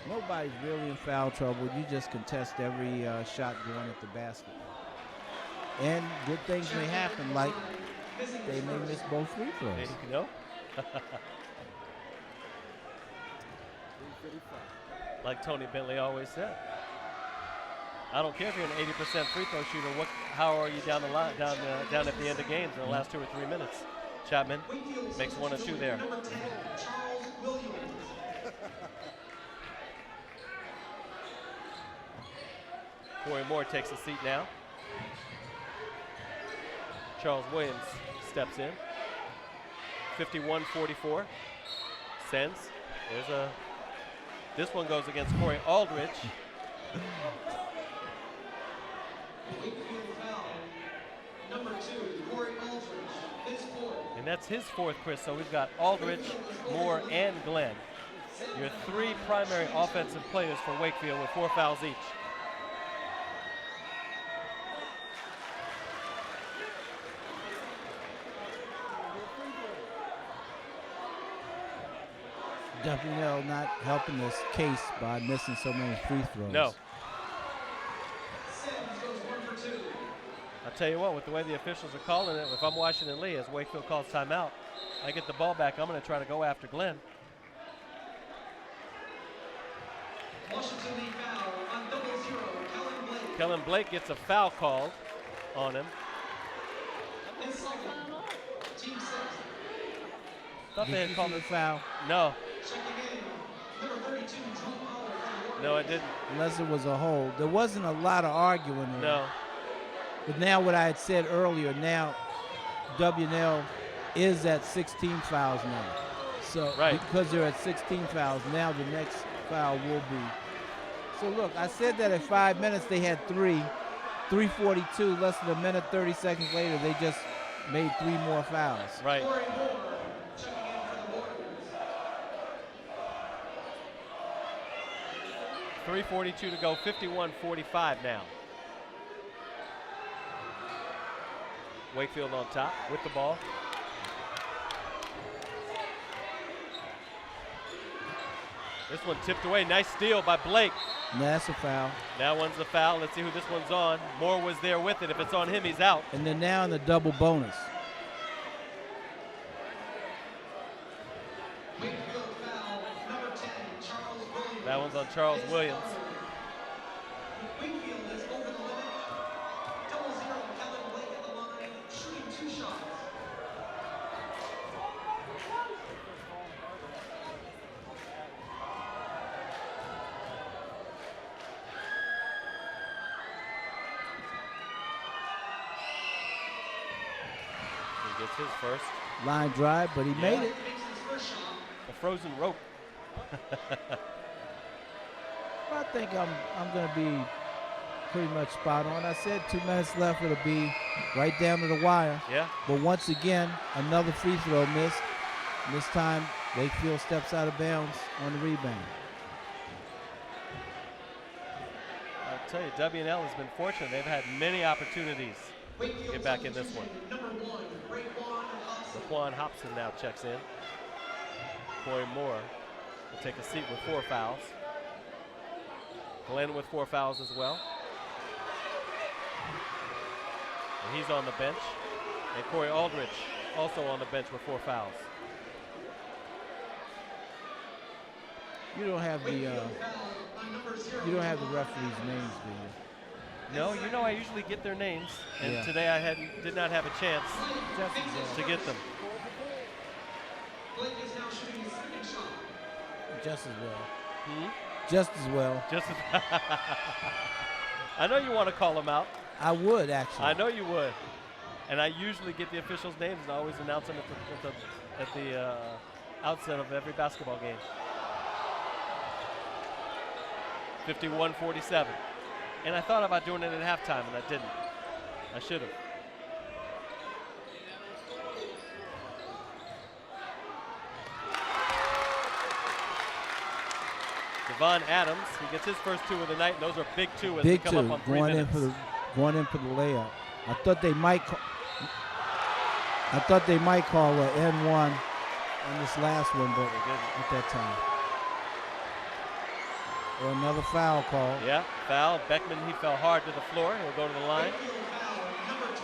nobody's really in foul trouble. You just contest every shot going at the basket. And good things may happen, like they may miss both free throws. You know? Like Tony Bentley always said. I don't care if you're an 80% free throw shooter. How are you down the line, down at the end of games in the last 2 or 3 minutes? Chapman makes 1 or 2 there. Number 10, Charles Williams. Corey Moore takes a seat now. Charles Williams steps in. 51-44. Sends. This one goes against Corey Aldrich. Wakefield foul. Number 2, Corey Aldrich. His 4th. And that's his 4th, Chris. So we've got Aldrich, Moore, and Glenn. Your 3 primary offensive players for Wakefield with 4 fouls each. WNL not helping this case by missing so many free throws. No. Sims goes 1 for 2. I'll tell you what, with the way the officials are calling it, if I'm Washington Lee, as Wakefield calls timeout, I get the ball back, I'm going to try to go after Glenn. Washington Lee foul on 0-0. Kellen Blake. Kellen Blake gets a foul called on him. His 2nd. Team 6. Thought they had called a it. foul. No, Checking in. Number 32, Drew Pollard for the no, it didn't. Unless it was a hold. There wasn't a lot of arguing there. No. But now what I had said earlier, now WNL is at 16 fouls now. So Right. because they're at 16 fouls, now the next foul will be. So look, I said that at 5 minutes they had 3. 3:42, less than a minute, 30 seconds later, they just made 3 more fouls. Right. Corey Moore checking in for the Warriors. 3:42 to go, 51-45 now. Wakefield on top with the ball. This one tipped away. Nice steal by Blake. And that's a foul. That one's the foul. Let's see who this one's on. Moore was there with it. If it's on him, he's out. And they're now in the double bonus. Wakefield foul, number 10, Charles Williams. That one's on Charles Williams. Wakefield is over the limit. 0-0, Kellen Blake at the line, shooting 2 shots. He gets his first. Line drive, but he made it. Makes his first shot. The frozen rope. I think I'm going to be pretty much spot on. I said 2 minutes left. It'll be right down to the wire. Yeah. But once again, another free throw missed. And this time, Wakefield steps out of bounds on the rebound. I'll tell you, WNL has been fortunate. They've had many opportunities to get back in this one. Number 1, Raekwon Hobson. Raekwon Hobson now checks in. Corey Moore will take a seat with 4 fouls. Glenn with 4 fouls as well. And he's on the bench. And Corey Aldrich also on the bench with 4 fouls. You don't have the referees' names, do you? No, you know I usually get their names, and Yeah. today I did not have a chance to get them. Blake is now shooting his 2nd shot. Just as well. Hmm? Just as well. Just as I know you want to call them out. I would, actually. I know you would. And I usually get the officials' names and always announce them at the outset of every basketball game. 51-47. And I thought about doing it at halftime, and I didn't. I should have. Devon Adams, he gets his first 2 of the night, and those are big 2 as Big they come 2, up on 3 going minutes. going in for the layup. I thought they might call an N1 on this last one, but They didn't. at that time. Or another foul call. Yeah, foul. Beckman, he fell hard to the floor. He'll go to the line. Wakefield foul, number 20,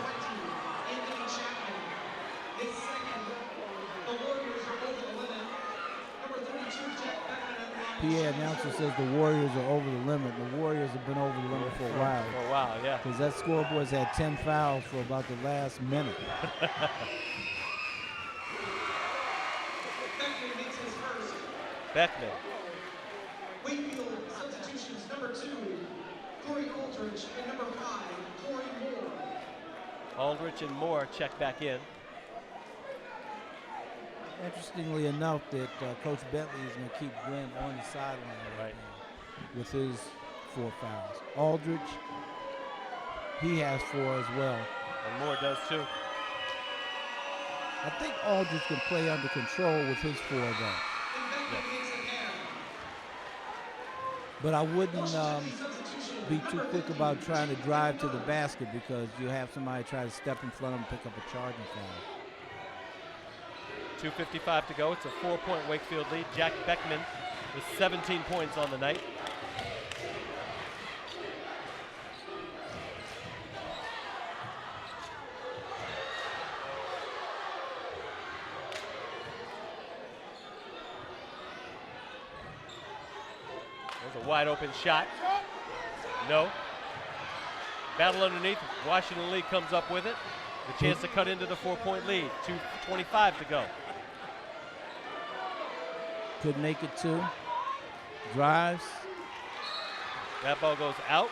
Anthony Chapman. His 2nd. The Warriors are over the limit. Number 32, Jeff Beckman at the line. PA announcer says the Warriors are over the limit. The Warriors have been over the limit for a while. For a while, yeah. Because that scoreboard's had 10 fouls for about the last minute. Beckman. Wakefield substitutions, number 2, Corey Aldridge, and number 5, Corey Moore. Aldrich and Moore check back in. Interestingly enough, that Coach Bentley is going to keep Glenn on the sideline right now with his 4 fouls. Aldridge, he has 4 as well. And Moore does too. I think Aldridge can play under control with his 4 though. Yes. But I wouldn't be too quick about trying to drive to the basket because you have somebody try to step in front of him and pick up a charging foul. 2:55 to go. It's a 4-point Wakefield lead. Jack Beckman with 17 points on the night. There's a wide open shot. No. Battle underneath. Washington Lee comes up with it. The chance to cut into the 4-point lead. 2:25 to go. Could make it 2. Drives. That ball goes out.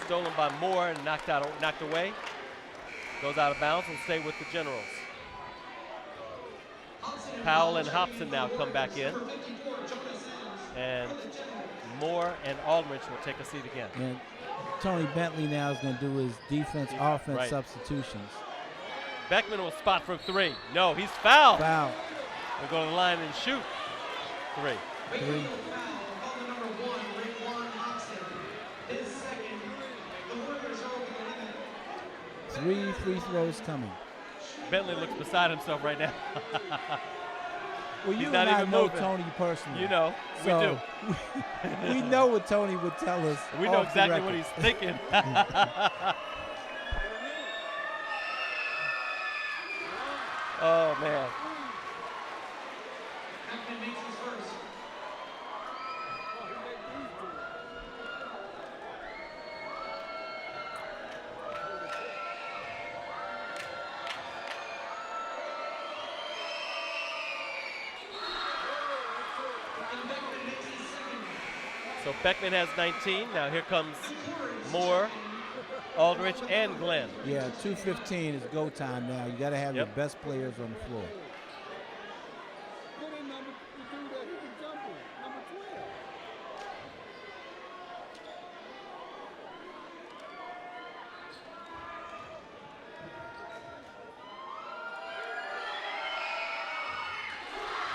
Stolen by Moore and knocked away. Goes out of bounds and stay with the Generals. Powell and Hobson now come back in. And Moore and Aldrich will take a seat again. And Tony Bentley now is going to do his offense substitutions. Beckman will spot for 3. No, he's fouled. Foul. We'll go to the line and shoot 3. 3. 3 free throws coming. Bentley looks beside himself right now. Well, you He's and not I even know moving. Tony personally. You know, So, we do. we know what Tony would tell us. We know off the exactly what record. he's thinking. Oh, man. Beckman makes his first. And Beckman makes his second. So Beckman has 19. Now here comes Moore, Aldrich, and Glenn. Yeah, 2:15 is go time now. You got to have your Yep. best players on the floor.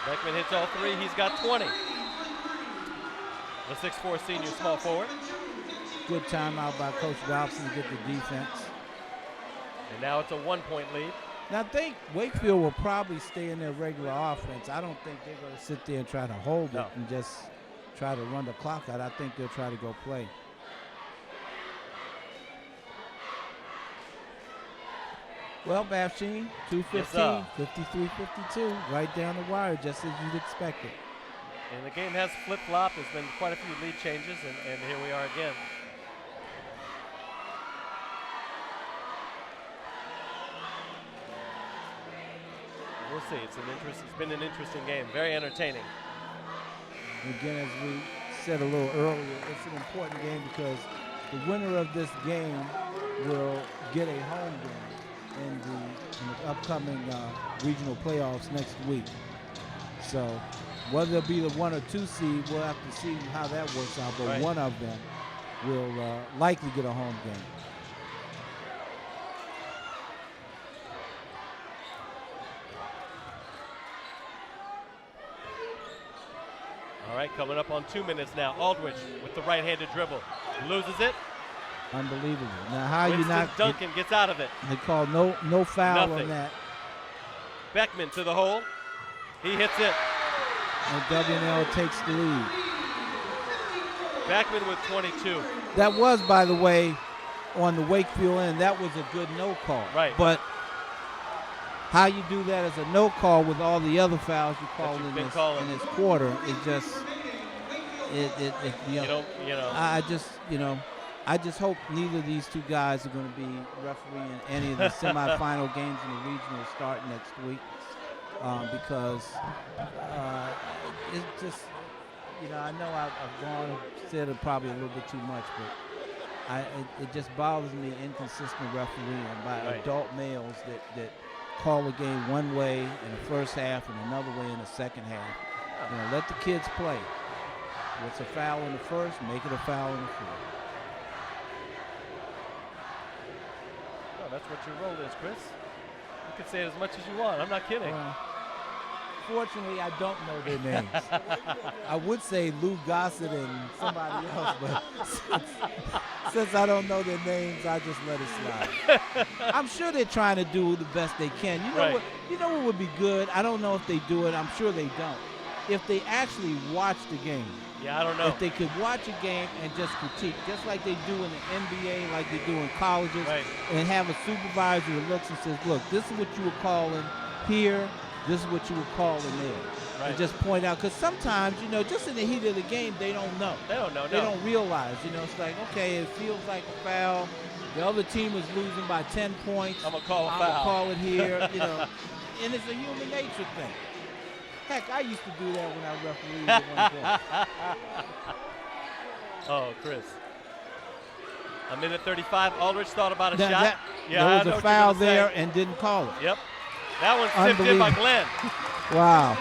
Beckman hits all 3. He's got 20. The 6'4" senior small forward. Good timeout by Coach Dobson to get the defense. And now it's a 1-point lead. Now I think Wakefield will probably stay in their regular offense. I don't think they're going to sit there and try to hold No. it and just try to run the clock out. I think they'll try to go play. Well, Bafsheen, 2:15, 53-52, right down the wire, just as you'd expect it. And the game has flip-flopped. There's been quite a few lead changes, and here we are again. We'll see. It's been an interesting game. Very entertaining. Again, as we said a little earlier, it's an important game because the winner of this game will get a home game in the upcoming regional playoffs next week. So whether it'll be the 1 or 2 seed, we'll have to see how that works out. But Right. one of them will likely get a home game. All right, coming up on 2 minutes now. Aldrich with the right-handed dribble. Loses it. Unbelievable. Now how you Winston not Duncan gets out of it. they call no foul Nothing. on that. Beckman to the hole. He hits it. And WNL takes the lead. Beckman with 22. That was, by the way, on the Wakefield end, that was a good no call. Right. But how you do that as a no call with all the other fouls you call you've in been this, calling. in this quarter, it just, I just hope neither of these two guys are going to be refereeing any of the semifinal games in the regional start next week. Because it's just, I know I've gone and said it probably a little bit too much, but it just bothers me, inconsistent refereeing by adult males that call the game one way in the first half and another way in the second half. Let the kids play. If it's a foul in the first, make it a foul in the fourth. Well, that's what your role is, Chris. You can say it as much as you want. I'm not kidding. Fortunately, I don't know their names. I would say Lou Gossett and somebody else, but since I don't know their names, I just let it slide. I'm sure they're trying to do the best they can. You know what would be good? I don't know if they do it. I'm sure they don't. If they actually watch the game. Yeah, I don't know. If they could watch a game and just critique, just like they do in the NBA, like they do in colleges, and have a supervisor that looks and says, look, this is what you were calling here. This is what you would call in there. And just point out, because sometimes, just in the heat of the game, they don't know. They don't know, They don't realize, it's like, okay, it feels like a foul. The other team is losing by 10 points. I'm going to call a foul. I'm going to call it here, And it's a human nature thing. Heck, I used to do that when I refereed at one point. Oh, Chris. A minute 35. Aldridge thought about a shot. There was a foul there and didn't call it. Yep. That one's tipped in by Glenn. Wow.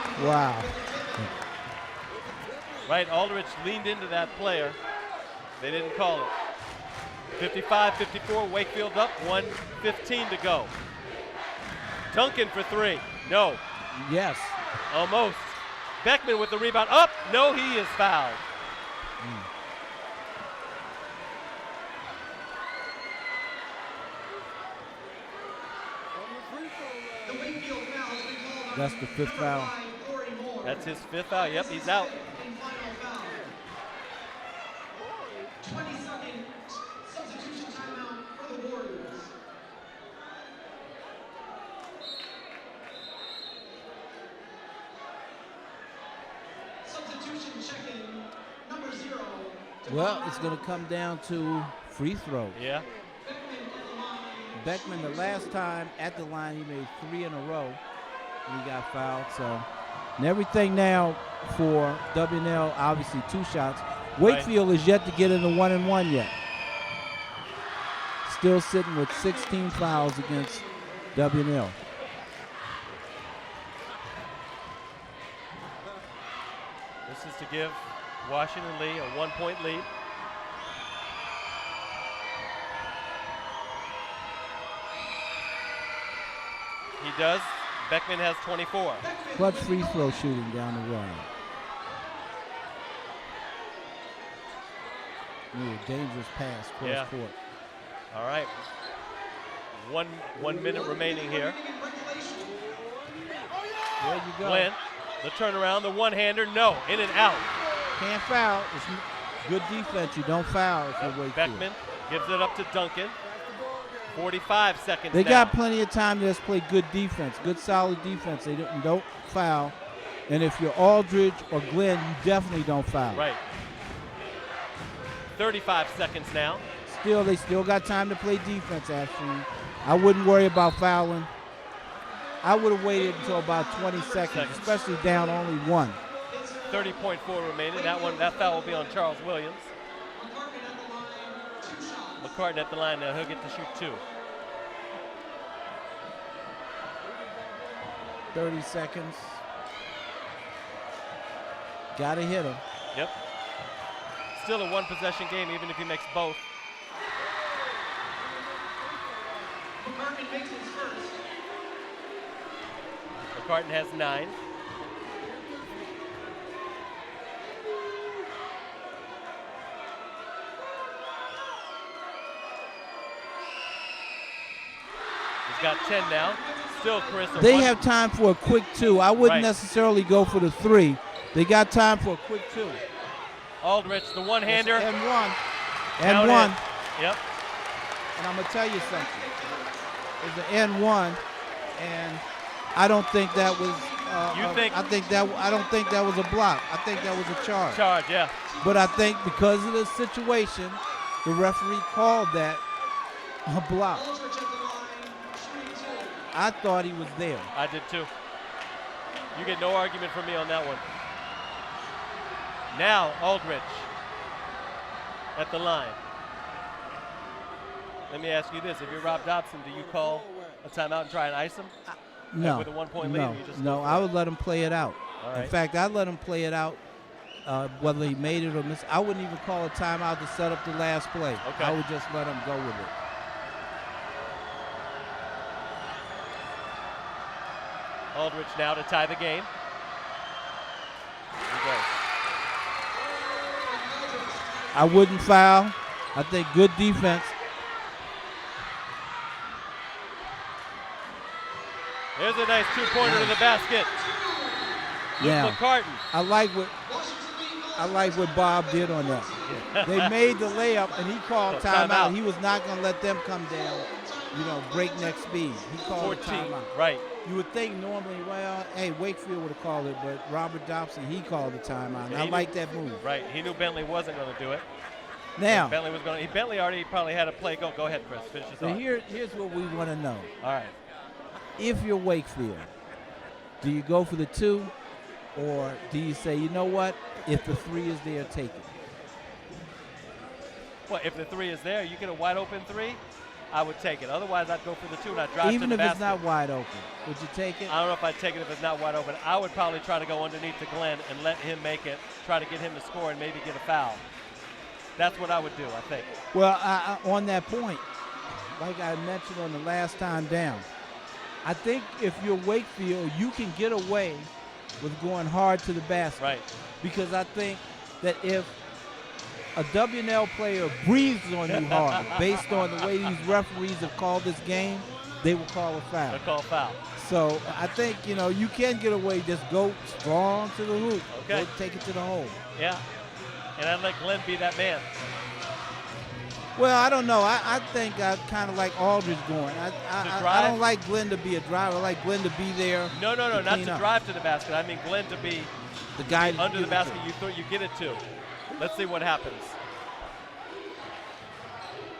Right, Aldridge leaned into that player. They didn't call it. 55-54, Wakefield up, 1:15 to go. Duncan for three. No. Yes. Almost. Beckman with the rebound. Up. No, he is fouled. That's the fifth foul. That's his fifth foul. Yep, he's out. 20-second substitution timeout for the Warriors. Substitution check-in, number 0. Well, it's going to come down to free throws. Yeah. Beckman, the last time at the line, he made 3 in a row. He got fouled. So, and everything now for WNL, obviously 2 shots. Wakefield is yet to get in the 1-and-1 yet. Still sitting with 16 fouls against WNL. This is to give Washington Lee a 1-point lead. He does. Beckman has 24. Clutch free throw shooting down the line. Ooh, dangerous pass cross court. All right. One minute remaining here. There you go. Glenn, the turnaround, the one-hander, no, in and out. Can't foul. It's good defense. You don't foul if you're Wakefield. Beckman gives it up to Duncan. 45 seconds They down. got plenty of time to just play good defense, good solid defense. They don't foul. And if you're Aldridge or Glenn, you definitely don't foul. Right. 35 seconds now. They still got time to play defense, actually. I wouldn't worry about fouling. I would have waited until about 20 seconds, especially down only 1. 30.4 remaining. That foul will be on Charles Williams. McCartan at the line now. He'll get to shoot 2. 30 seconds. Got to hit him. Yep. Still a one-possession game, even if he makes both. McCartan makes his first. McCartan has 9. He's got 10 now. Still, Chris. They have time for a quick 2. I wouldn't necessarily go for the 3. They got time for a quick 2. Aldrich, the one-hander. And 1. And 1. Yep. And I'm going to tell you something. It's an N1, and I don't think that was. I don't think that was a block. I think that was a charge. Charge, yeah. But I think because of the situation, the referee called that a block. I thought he was there. I did too. You get no argument from me on that one. Now Aldridge at the line. Let me ask you this. If you're Rob Dobson, do you call a timeout and try and ice him? No. With a 1-point lead? You just No, I would let him play it out. All right. In fact, I'd let him play it out whether he made it or missed. I wouldn't even call a timeout to set up the last play. Okay. I would just let him go with it. Aldridge now to tie the game. Here he goes. I wouldn't foul. I think good defense. There's a nice two-pointer to the basket. Luke Yeah. McCartan. I like what Bob did on that. They made the layup, and he called timeout. He was not going to let them come down, breakneck speed. He called a 14. timeout. Right. You would think normally, well, hey, Wakefield would have called it, but Robert Dobson, he called the timeout. And I like that move. Right. He knew Bentley wasn't going to do it. Now, Bentley was going to. Bentley already probably had a play. Go ahead, Chris. Finish this so off. here's what we want to know. All right. If you're Wakefield, do you go for the 2, or do you say, you know what, if the 3 is there, take it? Well, if the 3 is there, you get a wide open 3, I would take it. Otherwise, I'd go for the 2 and I'd drive Even to the if basket. it's not wide open, would you take it? I don't know if I'd take it if it's not wide open. I would probably try to go underneath to Glenn and let him make it, try to get him to score and maybe get a foul. That's what I would do, I think. Well, on that point, like I mentioned on the last time down, I think if you're Wakefield, you can get away with going hard to the basket. Right. Because I think that if a WNL player breathes on you hard, based on the way these referees have called this game, they will call a foul. They'll call a foul. So I think, you can get away, just go strong to the hoop. Okay. Go take it to the hole. Yeah. And I'd let Glenn be that man. Well, I don't know. I think I kind of like Aldridge going. I don't like Glenn to be a driver. I like Glenn to be there. No, not to drive to the basket. I mean Glenn to be the guy under the basket you get it to. Let's see what happens.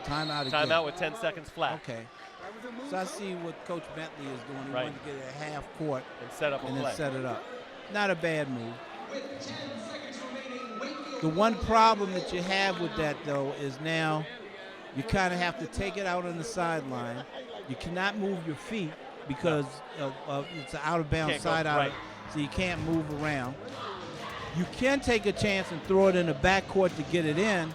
Timeout again. Timeout with 10 seconds flat. Okay. So I see what Coach Bentley is doing. He Right. wanted to get a half court And set up a and play. then set it up. Not a bad move. The one problem that you have with that, though, is now you kind of have to take it out on the sideline. You cannot move your feet because it's an out-of-bounds side out, right. so you can't move around. You can take a chance and throw it in the backcourt to get it in,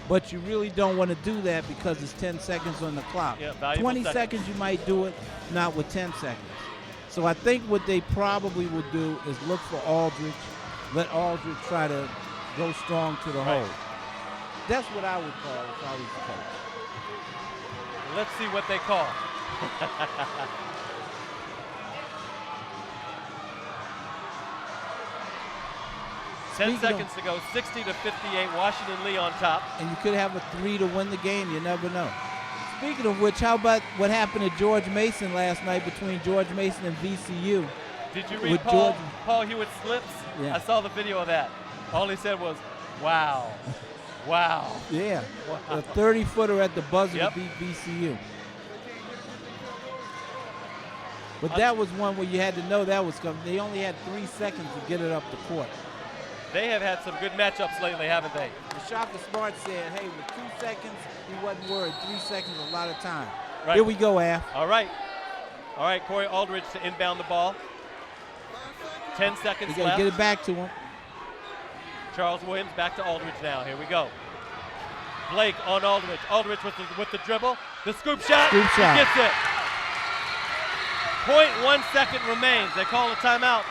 but you really don't want to do that because it's 10 seconds on the clock. Yeah, valuable 20 seconds. seconds you might do it, not with 10 seconds. So I think what they probably will do is look for Aldridge, let Aldridge try to go strong to the Right. hole. That's what I would call if I was the coach. Let's see what they call. 10 seconds to go, 60-58, Washington Lee on top. And you could have a 3 to win the game. You never know. Speaking of which, how about what happened to George Mason last night between George Mason and VCU? Did you read With Paul Hewitt's slips? Yeah. I saw the video of that. All he said was, wow, wow. Yeah, Wow. a 30-footer at the buzzer Yep. to beat VCU. But that was one where you had to know that was coming. They only had 3 seconds to get it up the court. They have had some good matchups lately, haven't they? Shaka Smart said, hey, with 2 seconds, he wasn't worried. 3 seconds, a lot of time. Right. Here we go, Af. All right, Corey Aldridge to inbound the ball. 10 seconds We got left. to get it back to him. Charles Williams back to Aldridge now. Here we go. Blake on Aldridge. Aldridge with the dribble. The scoop shot. Scoop shot. He gets it. 0.1 second remains. They call a timeout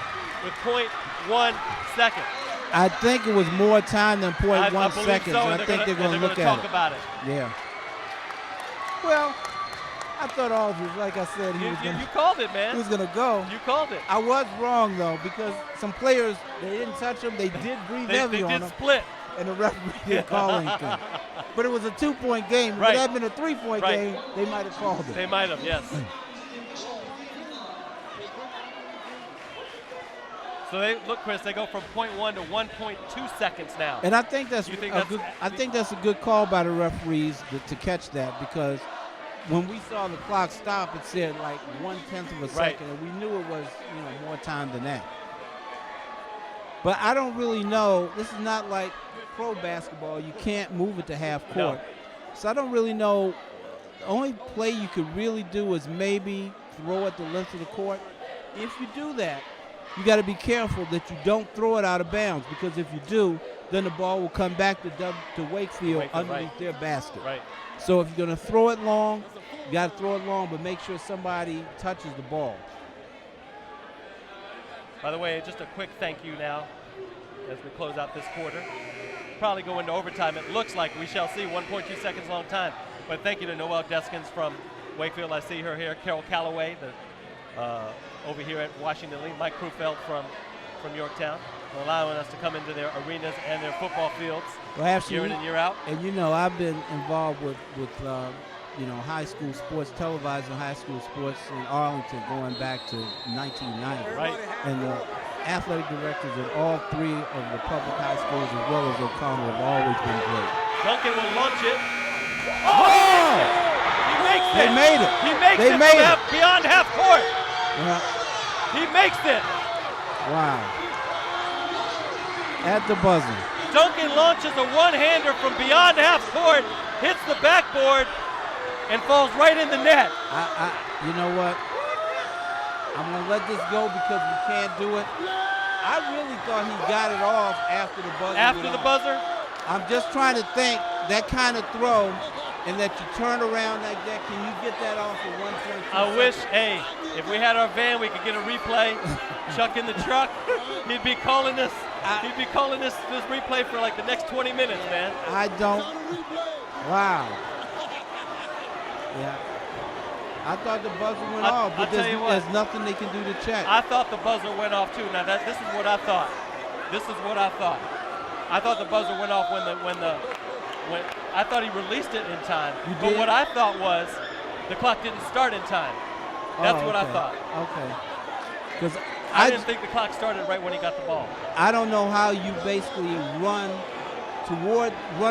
with 0.1 second. I think it was more time than 0.1 I believe seconds. so, I and think they're going to look talk at it. about it. Yeah. Well, I thought Aldridge, like I said, he was going You called it, man. to go. You called it. I was wrong, though, because some players, they didn't touch him. They did breathe They heavy on did him, split. and the referee didn't call anything. But it was a 2-point game. If Right. it had been a 3-point Right. game, they might have called it. They might have, yes. So Chris, they go from 0.1 to 1.2 seconds now. And I think that's You think a that's- good. I think that's a good call by the referees to catch that, because when we saw the clock stop, it said like 1/10 of a Right. second, and we knew it was more time than that. But I don't really know. This is not like pro basketball. You can't move it to half court. No. So I don't really know. The only play you could really do is maybe throw it the length of the court. If you do that, you got to be careful that you don't throw it out of bounds, because if you do, then the ball will come back to Wakefield underneath their basket. Right. So if you're going to throw it long, you got to throw it long, but make sure somebody touches the ball. By the way, just a quick thank you now as we close out this quarter. Probably go into overtime. It looks like we shall see 1.2 seconds long time. But thank you to Noelle Deskins from Wakefield. I see her here. Carol Calloway, over here at Washington Lee. Mike Krufeld from Yorktown, allowing us to come into their arenas and their football fields year in and year out. And you know, I've been involved with high school sports, televising high school sports in Arlington going back to 1990. Right. And the athletic directors at all three of the public high schools as well as O'Connell have always been great. Duncan will launch it. Oh! He makes it. They made it. He makes they it made from beyond half court. Yeah. He makes it. Wow. At the buzzer. Duncan launches a one-hander from beyond half court, hits the backboard, and falls right in the net. You know what? I'm going to let this go because we can't do it. I really thought he got it off after the buzzer. After the buzzer? I'm just trying to think that kind of throw and that you turn around like that. Can you get that off in 1.2 I wish, hey, if we had our van, we could get a replay. Chuck in the truck, he'd be calling this. He'd be calling this replay for like the next 20 minutes, man. I don't. Wow. Yeah. I thought the buzzer went off, but there's nothing they can do to check. I thought the buzzer went off too. Now this is what I thought. I thought the buzzer went off when I thought he released it in time. But what I thought was the clock didn't start in time. That's what I thought. Okay. Because I didn't think the clock started right when he got the ball. I don't know how you basically run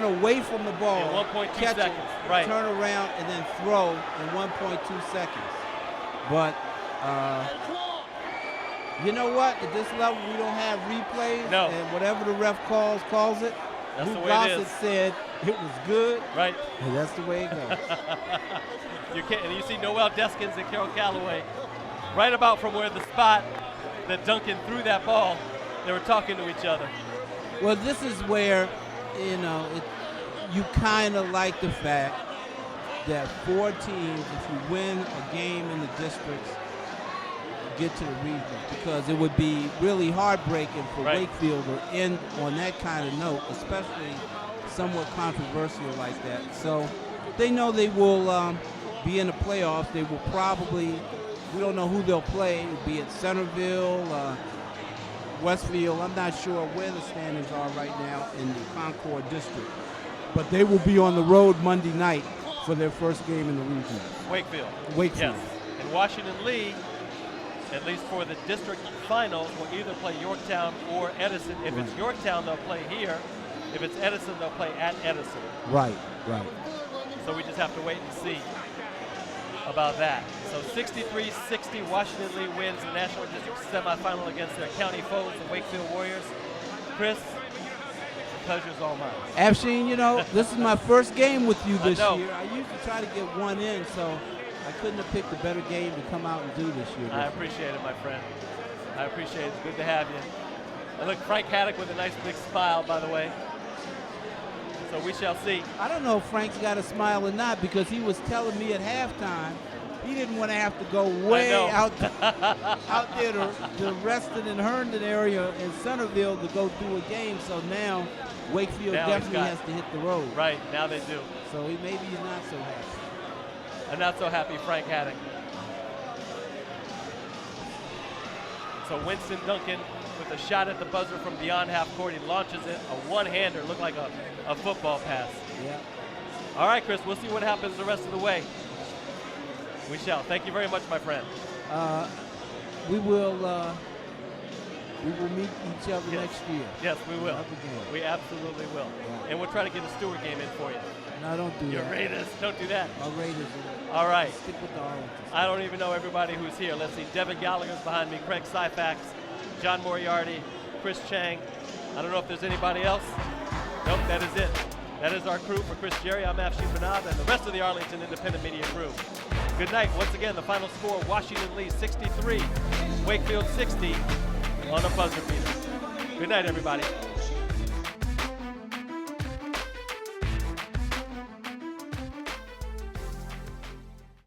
away from the ball, in 1.2 catch seconds, it, right? Turn around and then throw in 1.2 seconds. But you know what? At this level, we don't have replays. No. And whatever the ref calls it. That's Lou the way Gossett it is. said it was good. Right. And that's the way it goes. And you see Noelle Deskins and Carol Calloway right about from where the spot that Duncan threw that ball. They were talking to each other. Well, this is where, you kind of like the fact that 4 teams, if you win a game in the districts, get to the region, because it would be really heartbreaking for Wakefield to end on that kind of note, especially somewhat controversial like that. So they know they will be in the playoffs. They will probably, we don't know who they'll play, be it Centerville, Westfield. I'm not sure where the standings are right now in the Concord district, but they will be on the road Monday night for their first game in the region. Wakefield. Wakefield. Yes. And Washington Lee, at least for the district finals, will either play Yorktown or Edison. If it's Yorktown, they'll play here. If it's Edison, they'll play at Edison. Right. So we just have to wait and see about that. So 63-60, Washington Lee wins the National District semifinal against their county foes, the Wakefield Warriors. Chris, the pleasure's all mine. Afshin, this is my first game with you this year. I usually try to get one in, so I couldn't have picked a better game to come out and do this year. I appreciate it, my friend. I appreciate it. It's good to have you. And look, Frank Haddock with a nice big smile, by the way. So we shall see. I don't know if Frank's got a smile or not, because he was telling me at halftime he didn't want to have to go way out there to the Reston and Herndon area in Centerville to go do a game. So now Wakefield definitely has to hit the road. Right, now they do. So maybe he's not so happy. I'm not so happy, Frank Haddock. So Winston Duncan with a shot at the buzzer from beyond half court. He launches it, a one-hander, looked like a football pass. Yeah. All right, Chris, we'll see what happens the rest of the way. We shall. Thank you very much, my friend. We will meet each other next year. Yes, we will. We absolutely will. Yeah. And we'll try to get a Stewart game in for you. No, don't do that. Your Raiders. Don't do that. Our Raiders. All right. Stick with the Arlington. I don't even know everybody who's here. Let's see. Devin Gallagher's behind me. Craig Syfax, John Moriarty, Chris Chang. I don't know if there's anybody else. Nope, that is it. That is our crew. For Chris Jerry, I'm Afshin Banab, and the rest of the Arlington Independent Media crew. Good night. Once again, the final score, Washington Lee 63, Wakefield 60 on a buzzer beater. Good night, everybody.